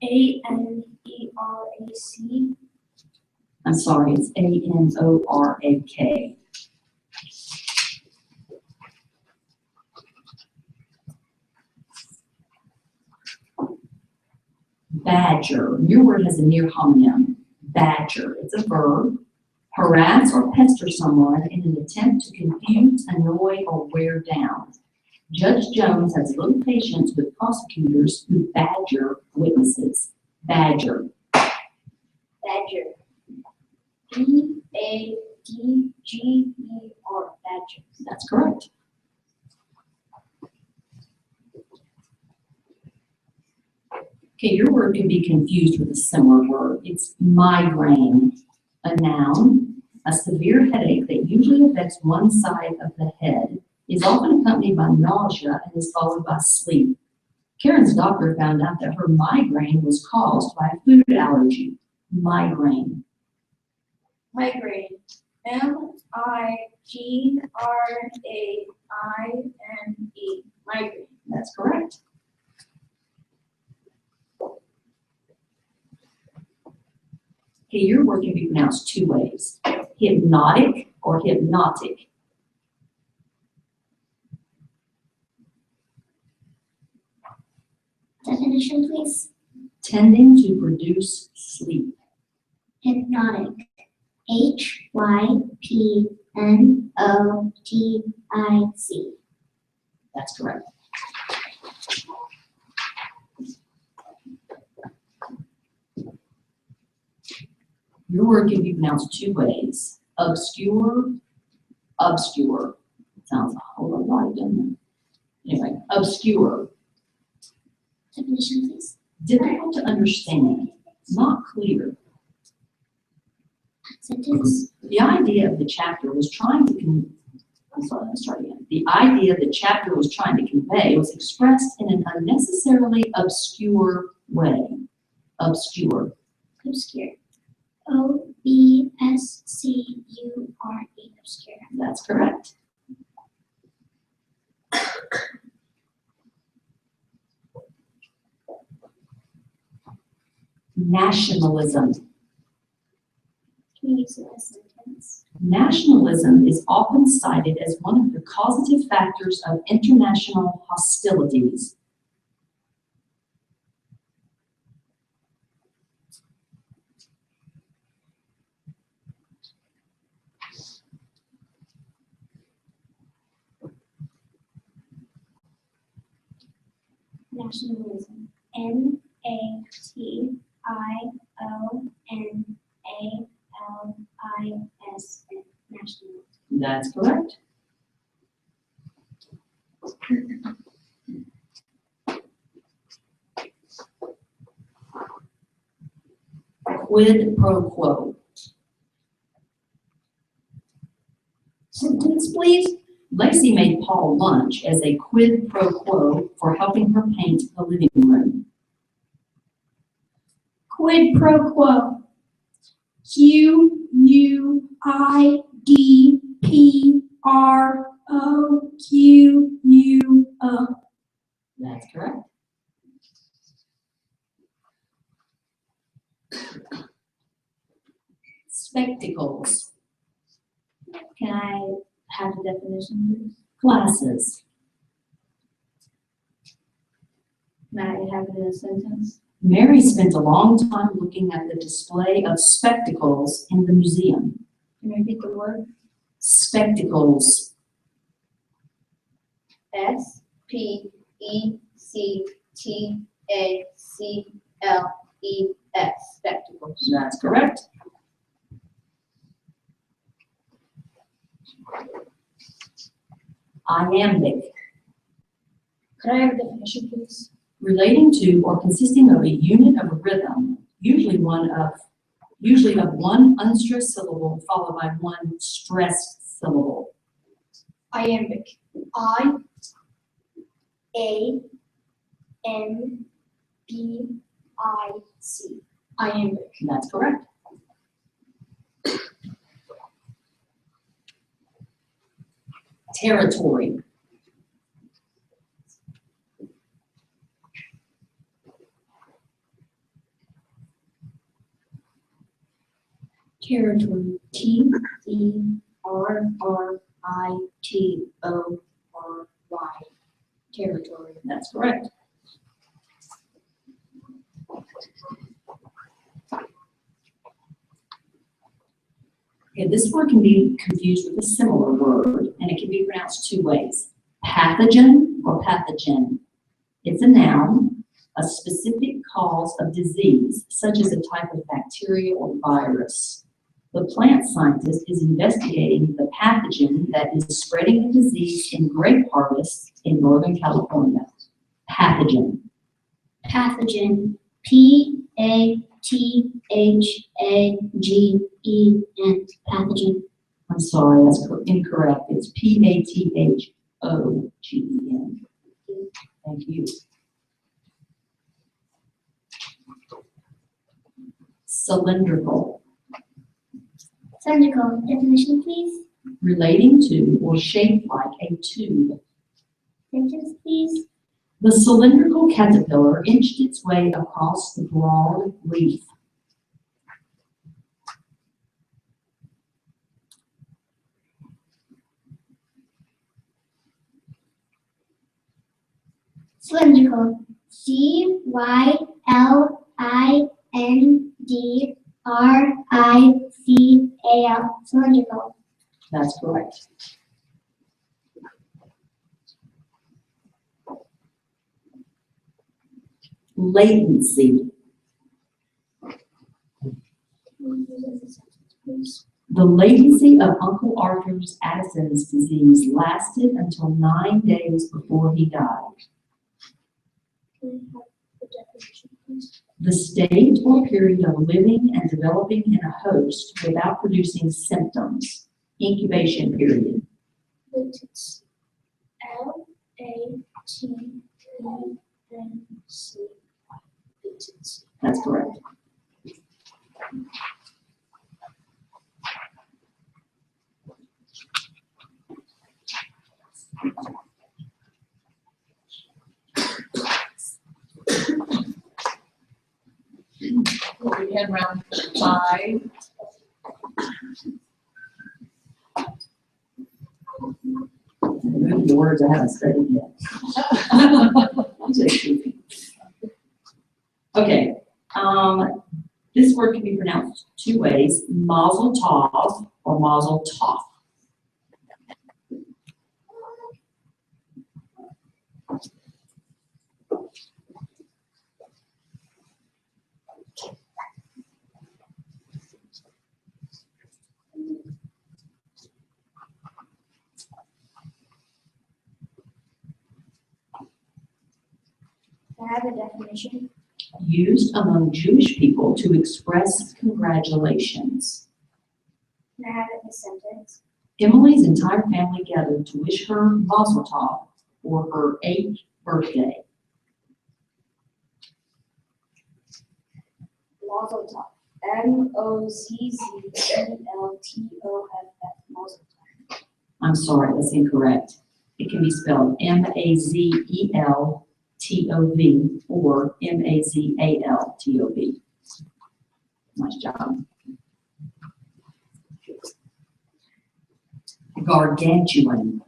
A-N-E-R-A-C. I'm sorry, it's A-N-O-R-A-K. Badger. Your word has a near homonym. Badger. It's a verb. Harass or pester someone in an attempt to confuse, annoy, or wear down. Judge Jones has little patience with prosecutors who badger witnesses. Badger. Badger. B-A-D-G-E-R. Badger. That's correct. Okay, your word can be confused with a similar word. It's migraine, a noun, a severe headache that usually affects one side of the head, is often accompanied by nausea and is followed by sleep. Karen's doctor found out that her migraine was caused by a food allergy. Migraine. Migraine. M-I-G-R-A-I-N-E. Migraine. That's correct. Okay, your word can be pronounced 2 ways. Hypnotic or hypnotic. Definition, please. Tending to produce sleep. Hypnotic. H-Y-P-N-O-T-I-C. That's correct. Your word can be pronounced 2 ways. Obscure, obscure. Sounds a whole lot like, doesn't it? Anyway, obscure. Definition, please. Difficult to understand, not clear. Sentence. The idea of the chapter was trying to let's start again. The idea the chapter was trying to convey was expressed in an unnecessarily obscure way. Obscure. Obscure. O-B-S-C-U-R-E. Obscure. That's correct. Nationalism. Can you use it as a sentence? Nationalism is often cited as one of the causative factors of international hostilities. Nationalism. N-A-T-I-O-N-A-L-I-S-M. Nationalism. That's correct. Quid pro quo. Sentence, please. Lacey made Paul lunch as a quid pro quo for helping her paint the living room. Quid pro quo. Q-U-I-D-P-R-O-Q-U-O. That's correct. Spectacles, Can I have the definition, please? glasses. Can I have it in a sentence? Mary spent a long time looking at the display of spectacles in the museum. Can you repeat the word? Spectacles. S-P-E-C-T-A-C-L-E-S, spectacles. That's correct. Iambic, Could I have a definition, please? relating to or consisting of a unit of a rhythm, usually of one unstressed syllable followed by one stressed syllable. Iambic. I-A-M-B-I-C. Iambic. That's correct. Territory, Territory. T-E-R-R-I-T-O-R-Y. Territory. That's correct. Okay, this word can be confused with a similar word, and it can be pronounced two ways: pathogen or pathogen. It's a noun, a specific cause of disease, such as a type of bacteria or virus. The plant scientist is investigating the pathogen that is spreading the disease in grape harvests in Northern California. Pathogen. Pathogen. P-A-T-H-A-G-E-N. Pathogen. I'm sorry, that's incorrect. It's P-A-T-H-O-G-E-N. Thank you. Cylindrical, Cylindrical. Definition, please. relating to or shaped like a tube. Sentence, please. The cylindrical caterpillar inched its way across the broad leaf. Cylindrical. C-Y-L-I-N-D-R-I-C-A-L. Cylindrical. That's correct. Latency, the latency of Uncle Arthur's Addison's disease lasted until 9 days before he died. The state or period of living and developing in a host without producing symptoms. Incubation period. Latency. L-A-T-E-N-C. Latency. That's correct. We'll begin round 5. Remove the words I haven't studied yet. I'm just kidding. Okay, this word can be pronounced two ways: mazel tov or mazel tov. Can I have a definition? Used among Jewish people to express congratulations. Can I have it in a sentence? Emily's entire family gathered to wish her mazel tov for her 8th birthday. Mazel tov. M-O-Z-Z-E-L-T-O-F-F. Mazel tov. I'm sorry, that's incorrect. It can be spelled M-A-Z-E-L-T-O-V or M-A-Z-A-L-T-O-V. Nice job. Gargantuan.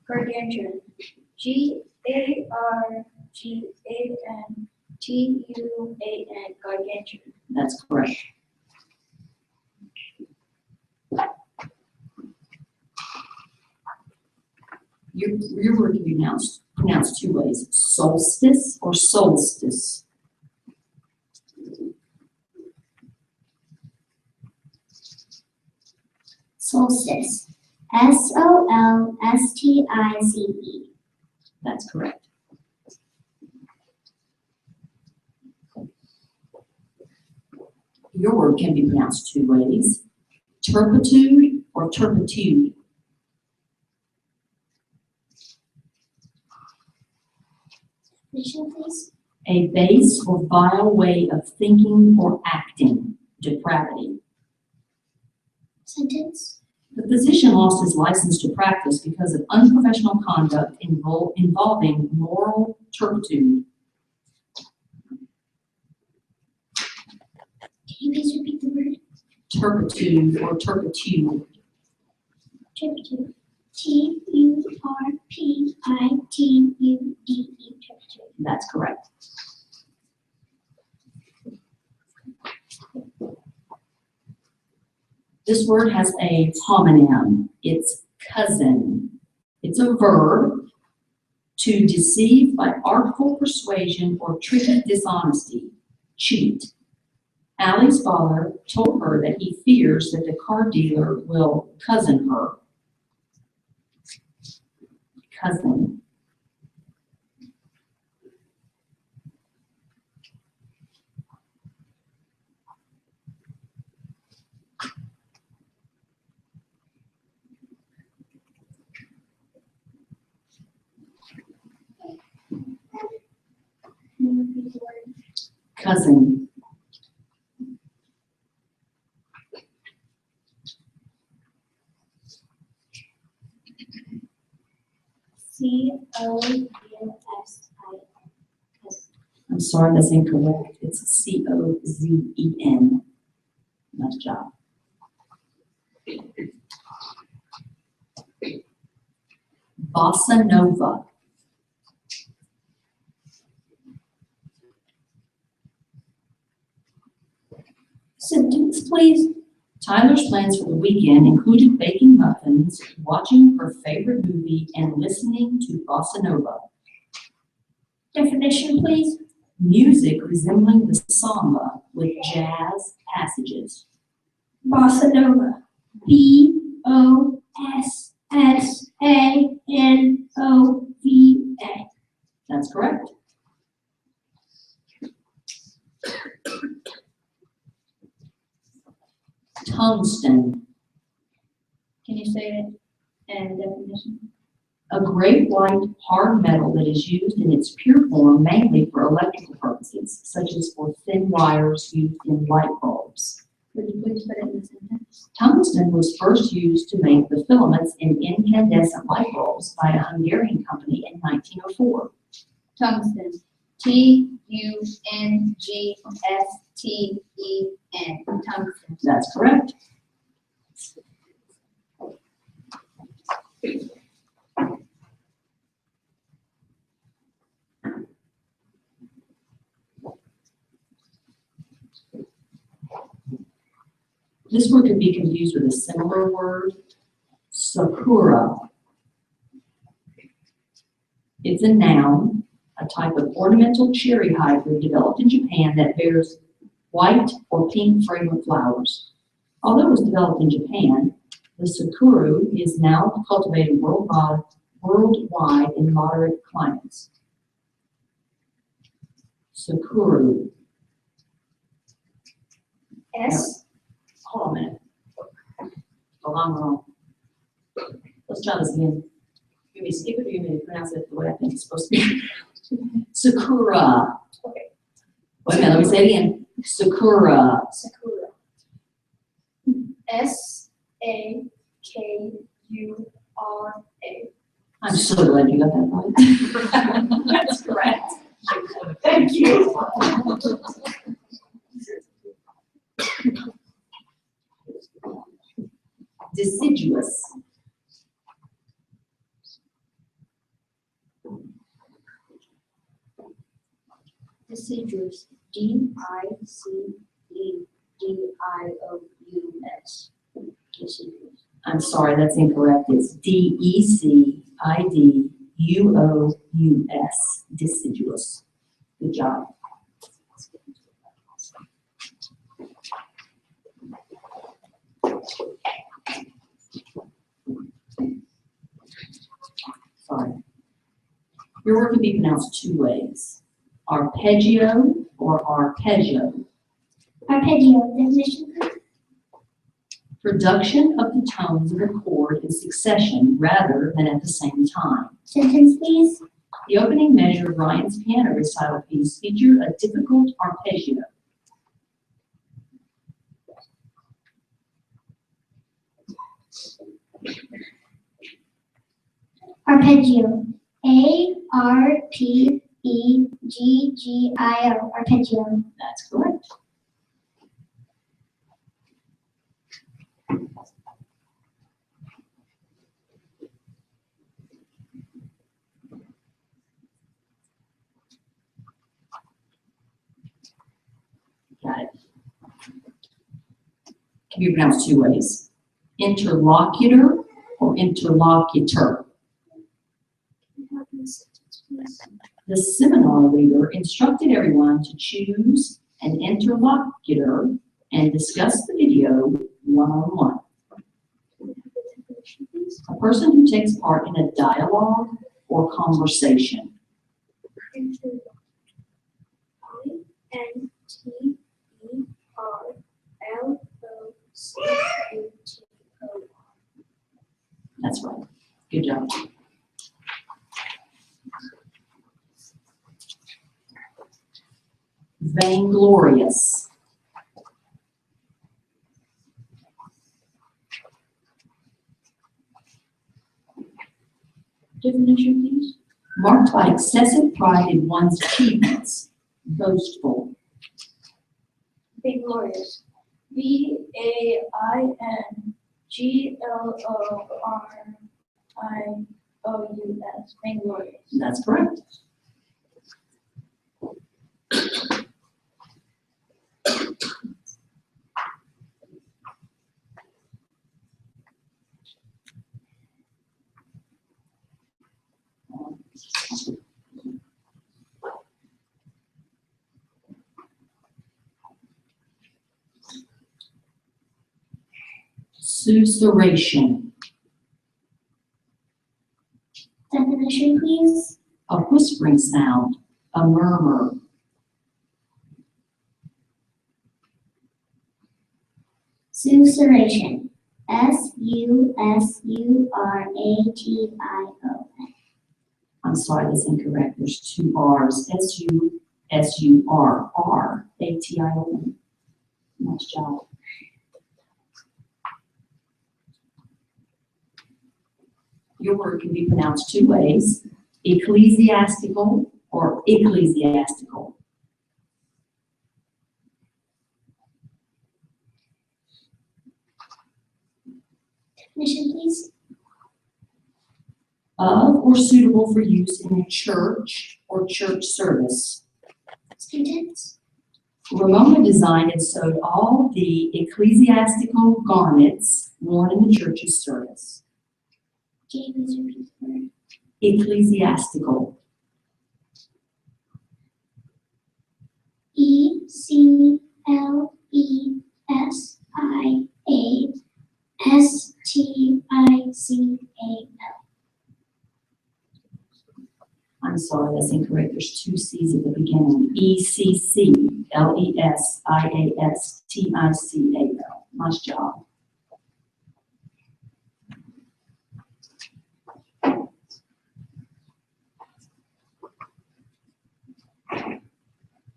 Gargantuan. Gargantuan. Gargantuan. That's correct. Your word can be pronounced two ways, solstice or solstice. Solstice. Solstice. That's correct. Your word can be pronounced two ways, turpitude or turpitude. Definition, please. A base or vile way of thinking or acting, depravity. Sentence. The physician lost his license to practice because of unprofessional conduct involving moral turpitude. Can you please repeat the word? Turpitude or turpitude. Turpitude. Turpitude. Turpitude. That's correct. This word has a homonym. It's cousin. It's a verb, to deceive by artful persuasion or tricky dishonesty, cheat. Allie's father told her that he fears that the car dealer will cousin her. Cousin. Can you repeat the word? Cousin. Cousin. I'm sorry, that's incorrect. It's C-O-Z-E-N. Nice job. Bossa Nova. Sentence, please. Tyler's plans for the weekend included baking muffins, watching her favorite movie, and listening to Bossa Nova. Definition, please. Music resembling the samba with jazz passages. Bossa Nova. B-O-S-S-A-N-O-V-A. That's correct. Tungsten. Can you say it and definition? A great white hard metal that is used in its pure form mainly for electrical purposes, such as for thin wires used in light bulbs. Would you please put it in the sentence? Tungsten was first used to make the filaments in incandescent light bulbs by a Hungarian company in 1904. Tungsten. Tungsten. Tungsten. That's correct. This word could be confused with a similar word, sakura. It's a noun, a type of ornamental cherry hybrid developed in Japan that bears white or pink fragrant flowers. Although it was developed in Japan, the sakura is now cultivated worldwide in moderate climates. Sakura. S. Hold on a minute. Hold on, wrong. Let's try this again. You may skip it or you may pronounce it the way I think it's supposed to be. Sakura. Okay. Wait a minute, let me say it again. Sakura. Sakura. S-A-K-U-R-A. I'm so glad you got that right. That's correct. you. Deciduous. Deciduous, D-I-C-E-D-I-O-U-S. Deciduous. I'm sorry, that's incorrect. It's D-E-C-I-D-U-O-U-S. Deciduous. Good job. Sorry. Your word can be pronounced two ways. Arpeggio or arpeggio. Arpeggio, definition please. Production of the tones of a chord in succession rather than at the same time. Sentence please. The opening measure of Ryan's piano recital piece featured a difficult arpeggio. Arpeggio. A-R-P-E-G-G-I-O. Arpeggio. That's correct. Got it. Can be pronounced two ways. Interlocutor or interlocutor. The seminar leader instructed everyone to choose an interlocutor and discuss the video one-on-one. A person who takes part in a dialogue or conversation. I-N-T-E-R-L-O-C-U-T-O. That's right. Good job. Vainglorious. Definition, please. Marked by excessive pride in one's achievements. Boastful. Vainglorious. V-A-I-N-G-L-O-R-I-O-U-S. Vainglorious. That's correct. Susurration. Definition please. A whispering sound. A murmur. Susurration. S-U-S-U-R-A-T-I-O-N. I'm sorry, that's incorrect. There's two R's. S-U-S-U-R-R-A-T-I-O-N. Nice job. Your word can be pronounced two ways. Ecclesiastical or ecclesiastical. Definition please. Of or suitable for use in a church or church service. Sentence. Ramona designed and sewed all the ecclesiastical garments worn in the church's service. Can you please repeat the word? Ecclesiastical. E-C-L-E-S-I-A-S-T-I-C-A-L. I'm sorry, that's incorrect. There's two C's at the beginning. E-C-C-L-E-S-I-A-S-T-I-C-A-L. Nice job.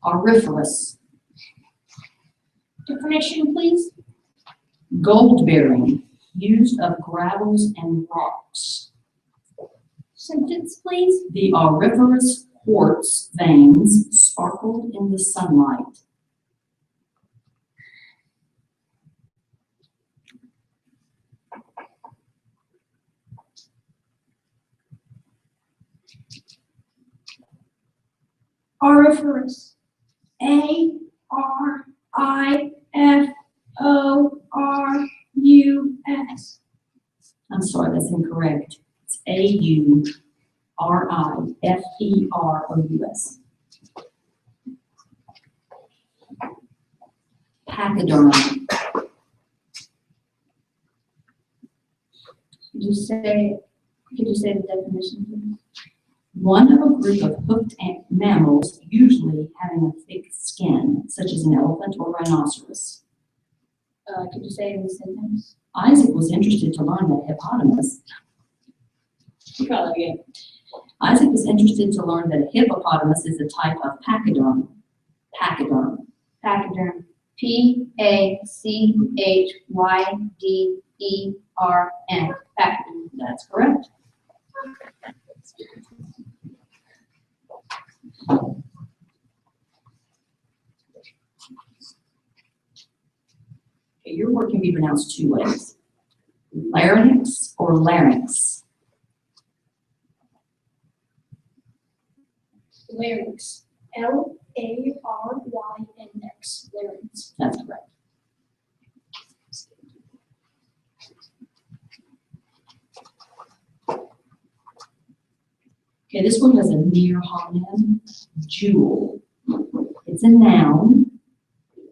Auriferous. Definition please. Gold bearing, used of gravels and rocks. Sentence, please. The auriferous quartz veins sparkled in the sunlight? Auriferous. Auriferous. I'm sorry, that's incorrect. It's Auriferous. Pachyderm. Could you say the definition, please? One of a group of hoofed mammals, usually having a thick skin, such as an elephant or rhinoceros. Could you say it in a sentence? Isaac was interested to learn that hippopotamus. Isaac was interested to learn that a hippopotamus is a type of pachyderm. Pachyderm. Pachyderm. Pachyderm. Pachyderm. That's correct. Okay, your word can be pronounced two ways. Larynx or larynx. Larynx. Larynx. Larynx. That's correct. Okay, this one has a near homonym. Joule. It's a noun,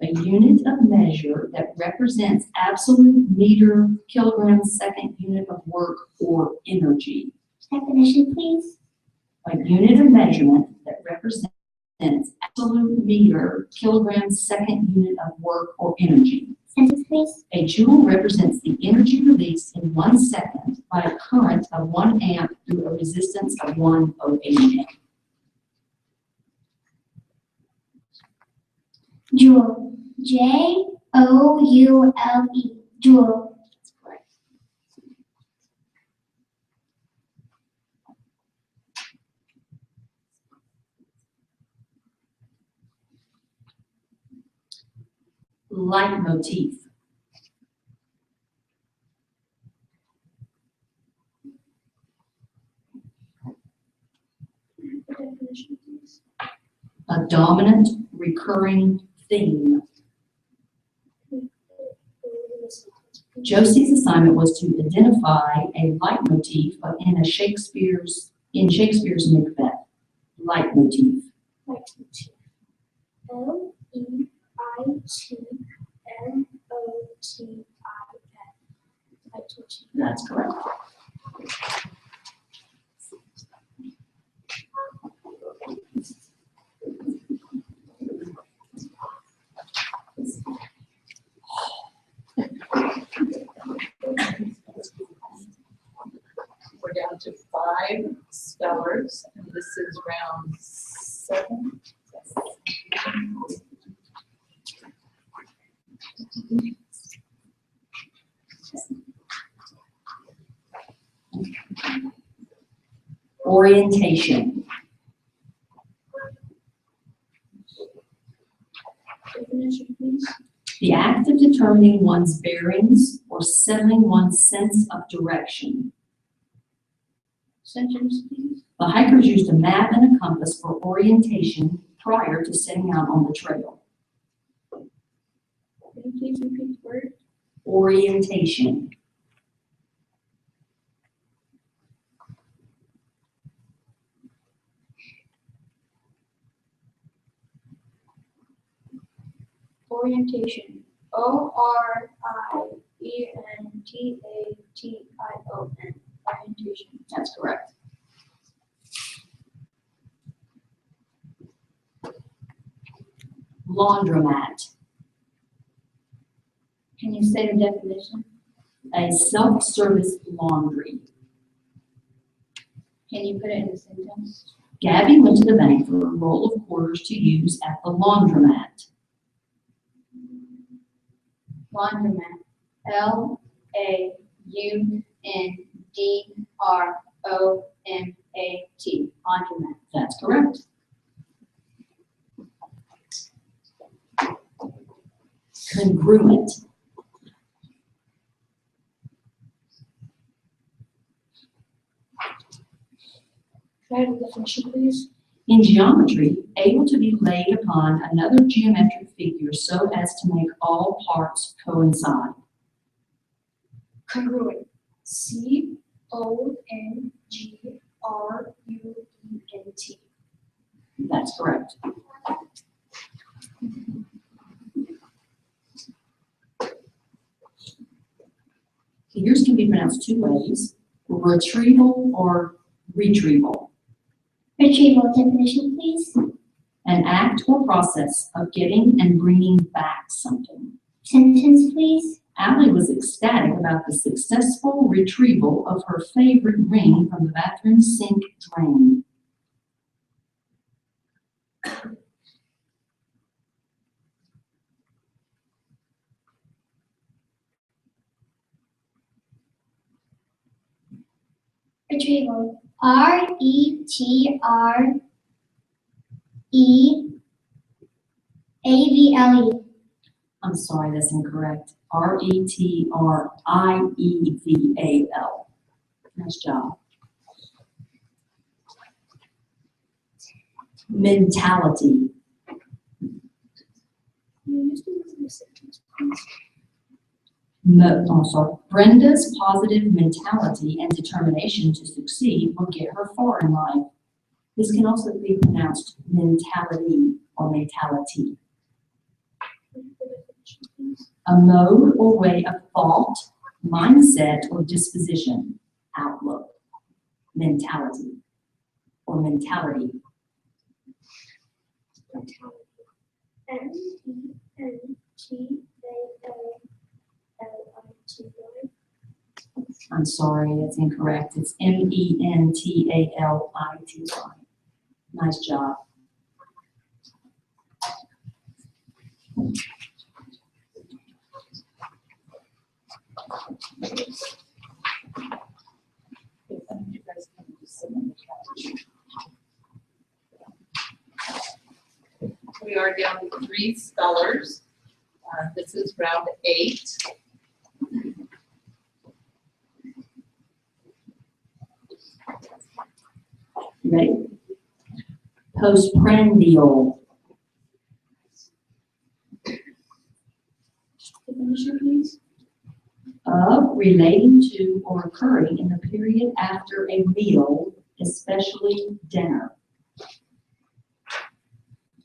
a unit of measure that represents absolute meter, kilogram, second unit of work or energy. Definition, please. A unit of measurement that represents absolute meter, kilogram, second unit of work or energy. Sentence, please. A joule represents the energy released in 1 second by a current of 1 amp through a resistance of 1 ohm. Joule. Joule. Joule. Leitmotif. Definition, please. A dominant, recurring theme. Josie's assignment was to identify a leitmotif in Shakespeare's Macbeth. Leitmotif. Leitmotif. Leitmotif. Leitmotif. That's correct. We're down to 5 spellers, and this is round 7. Orientation. Definition, please. The act of determining one's bearings or settling one's sense of direction. Sentence, please. The hikers used a map and a compass for orientation prior to setting out on the trail. Can you please repeat the word? Orientation. Orientation. Orientation. Orientation. That's correct. Laundromat. Can you say the definition? A self-service laundry. Can you put it in a sentence? Gabby went to the bank for a roll of quarters to use at the laundromat. Laundromat. Laundromat. laundromat. That's correct. Congruent. Can I have a definition, please? In geometry, able to be laid upon another geometric figure so as to make all parts coincide. Congruent. CONGRUENT. That's correct. Figures can be pronounced two ways, retrieval or retrieval. Retrieval definition, please. An act or process of getting and bringing back something. Sentence, please. Allie was ecstatic about the successful retrieval of her favorite ring from the bathroom sink drain. Retrieval. RETREAVLE. I'm sorry, that's incorrect. RETRIEVAL. Nice job. Mentality. Brenda's positive mentality and determination to succeed will get her far in life. This can also be pronounced mentality or mentality. A mode or way of thought, mindset, or disposition, outlook, mentality, or mentality. I'm sorry, that's incorrect. It's mentality. Nice job. You guys can just sit on the couch. We are down to 3 spellers. This is round 8. Ready? Postprandial. Definition, please. Of, relating to, or occurring in the period after a meal, especially dinner.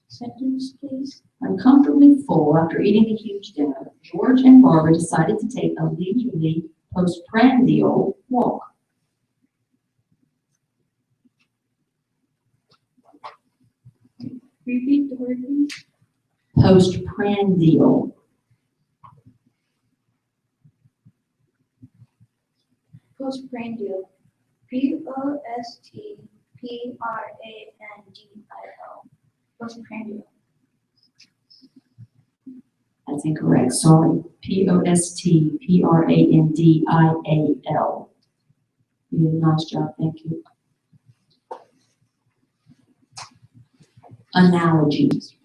Sentence, please. Uncomfortably full after eating a huge dinner, George and Barbara decided to take a leisurely postprandial walk. Repeat the word, please. Postprandial. Postprandial. POSTPRANDIO. Postprandial. That's incorrect. Sorry. POSTPRANDIAL. You did a nice job. Thank you. Analogies.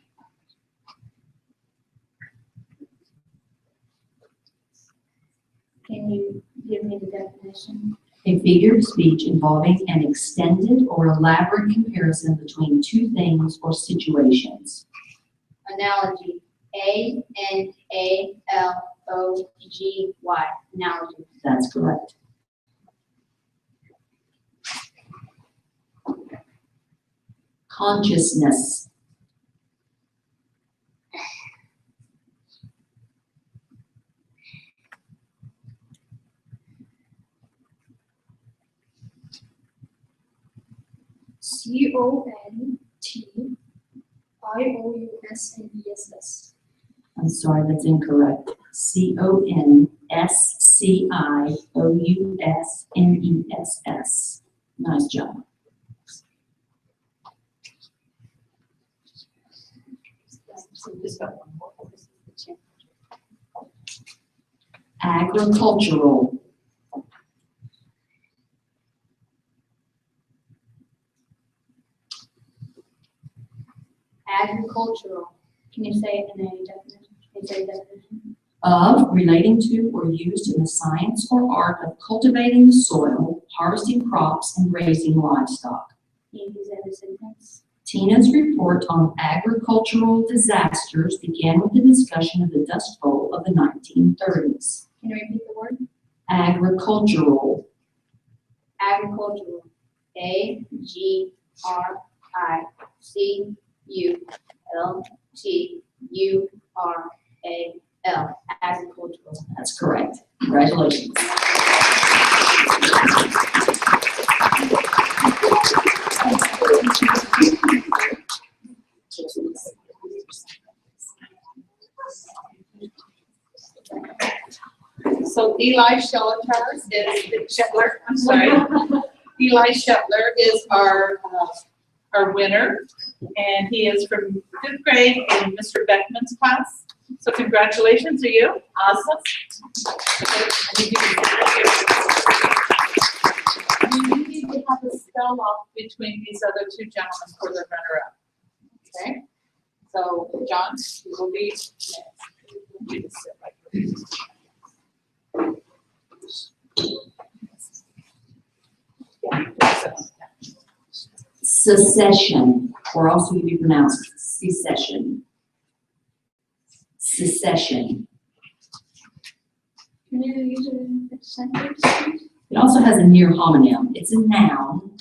Can you give me the definition? A figure of speech involving an extended or elaborate comparison between two things or situations. Analogy. ANALOGY. Analogy. That's correct. Consciousness. CONTIOUSNESS. I'm sorry, that's incorrect. CONSCIOUSNESS. Nice job. So just got one more. Agricultural. Agricultural. Can you say it in a definition? Can you say a definition? Of, relating to, or used in the science or art of cultivating the soil, harvesting crops, and raising livestock. Can you use that in a sentence? Tina's report on agricultural disasters began with the discussion of the Dust Bowl of the 1930s. Can you repeat the word? Agricultural. Agricultural. A-G-R-I-C-U-L-T-U-R-A-L. Agricultural. That's correct. Congratulations. So Eli Shelter is Shetler, I'm sorry. Eli Shetler is our winner, and he is from 5th grade in Mr. Beckman's class. So congratulations to you. Awesome. You need to have a spell off between these other two gentlemen for the runner-up. Okay? So, John, you will be next. You just sit right here. Secession, or also to be pronounced secession. Secession. Can you use it in a sentence? It also has a near homonym. It's a noun.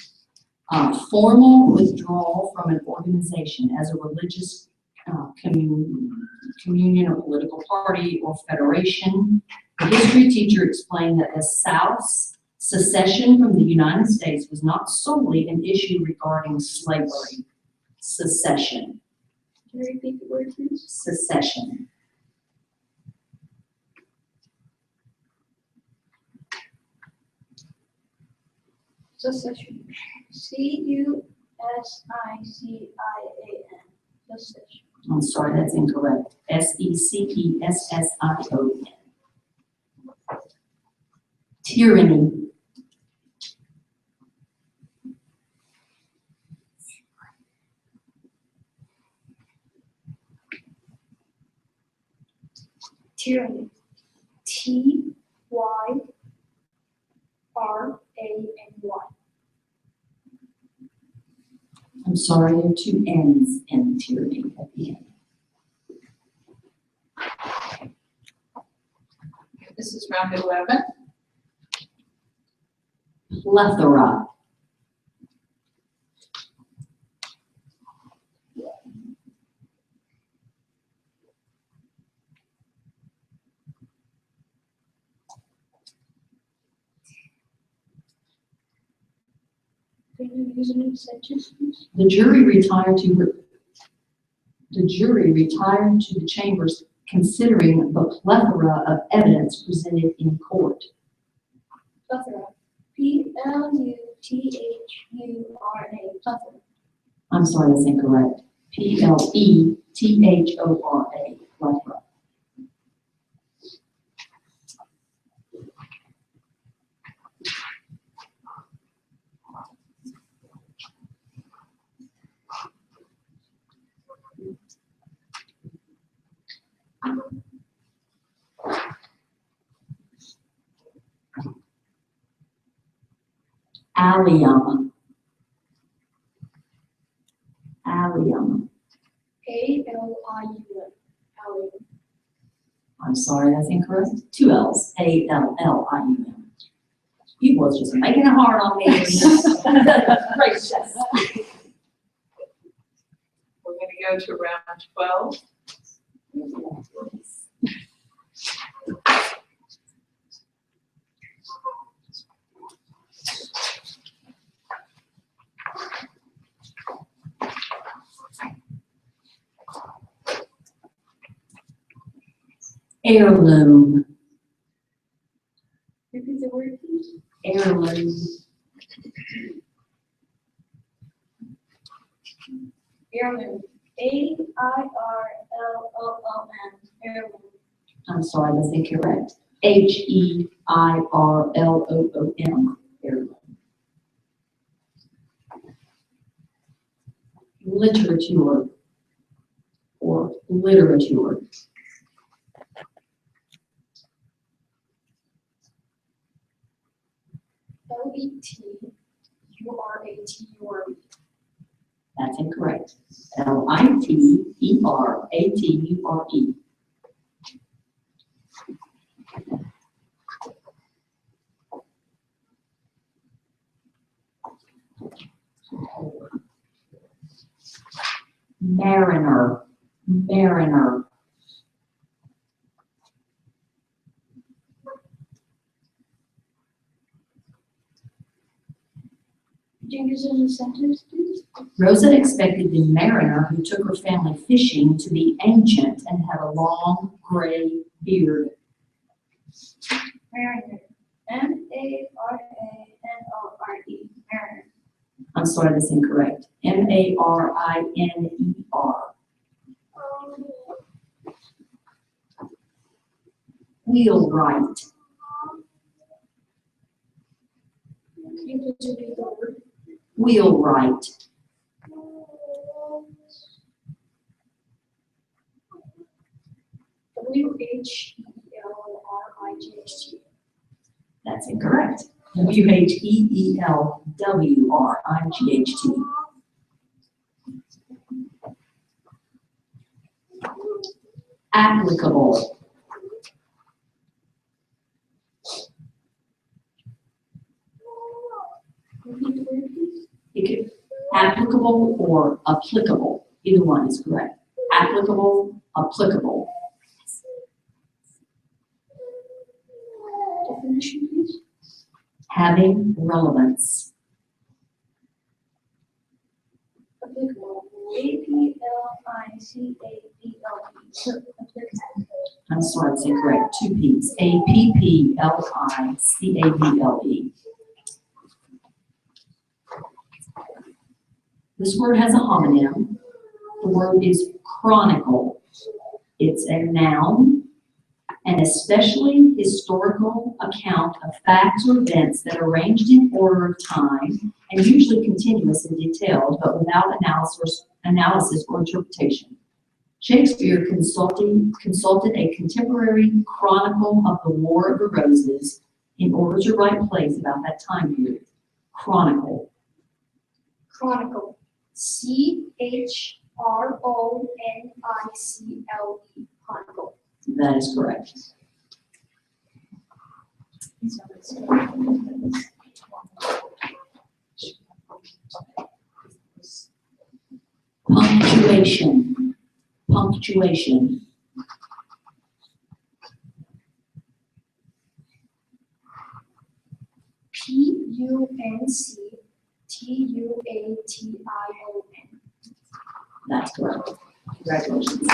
Formal withdrawal from an organization as a religious communion or political party or federation. The history teacher explained that the South's secession from the United States was not solely an issue regarding slavery. Secession. Can you repeat the word, please? Secession. Secession. C-U-S-I-C-I-A-N. Secession. I'm sorry, that's incorrect. S-E-C-E-S-S-I-O-N. Tyranny. Tyranny. T-Y-R-A-N-Y. I'm sorry, there are two N's in tyranny at the end. This is round 11. Plethora. Can you use it in a sentence, please? The jury retired to the chambers considering the plethora of evidence presented in court. Plethora. P-L-U-T-H-U-R-A. Plethora. I'm sorry, that's incorrect. P-L-E-T-H-O-R-A. Plethora. Allium. Allium. A-L-I-U-M. Allium. I'm sorry, that's incorrect. Two L's. A-L-L-I-U-M. You was just making it hard on me. Gracious. We're going to go to round 12. Heirloom. Repeat the word, please. Heirloom. Heirloom. A-I-R-L-O-O-M. Heirloom. I'm sorry, that's incorrect. H-E-I-R-L-O-O-M. Heirloom. Literature. literature, Literature. that's incorrect. Literature. Mariner, mariner, Could you use it in a sentence, please? Rosa expected the mariner who took her family fishing to be ancient and have a long gray beard. Mariner. Mariner. Mariner. I'm sorry, that's incorrect. Mariner. Wheelwright, Can you please repeat the word? wheelwright, Wheelwright. that's incorrect. Wheelwright. Applicable, Repeat the word, please. it could, applicable or applicable, either one is correct. Applicable, applicable. Definition, please. Having relevance. Applicable. Applicable. I'm sorry, it's incorrect. Two P's. Applicable. This word has a homonym. The word is chronicle. It's a noun, an especially historical account of facts or events that are arranged in order of time and usually continuous and detailed, but without analysis or interpretation. Shakespeare consulted a contemporary chronicle of the War of the Roses in order to write plays about that time period. Chronicle. Chronicle. CHRONICLE. Chronicle. That is correct. Punctuation. Punctuation. PUNCTUATION. That's correct. Congratulations.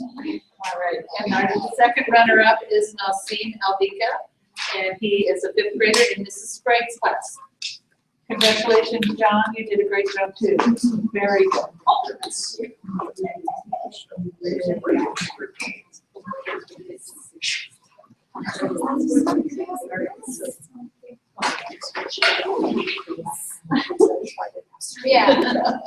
All right, and our second runner-up is Nasim Albika, and he is a fifth grader in Mrs. Sprague's class. Congratulations, John, you did a great job too. Very good. Yeah.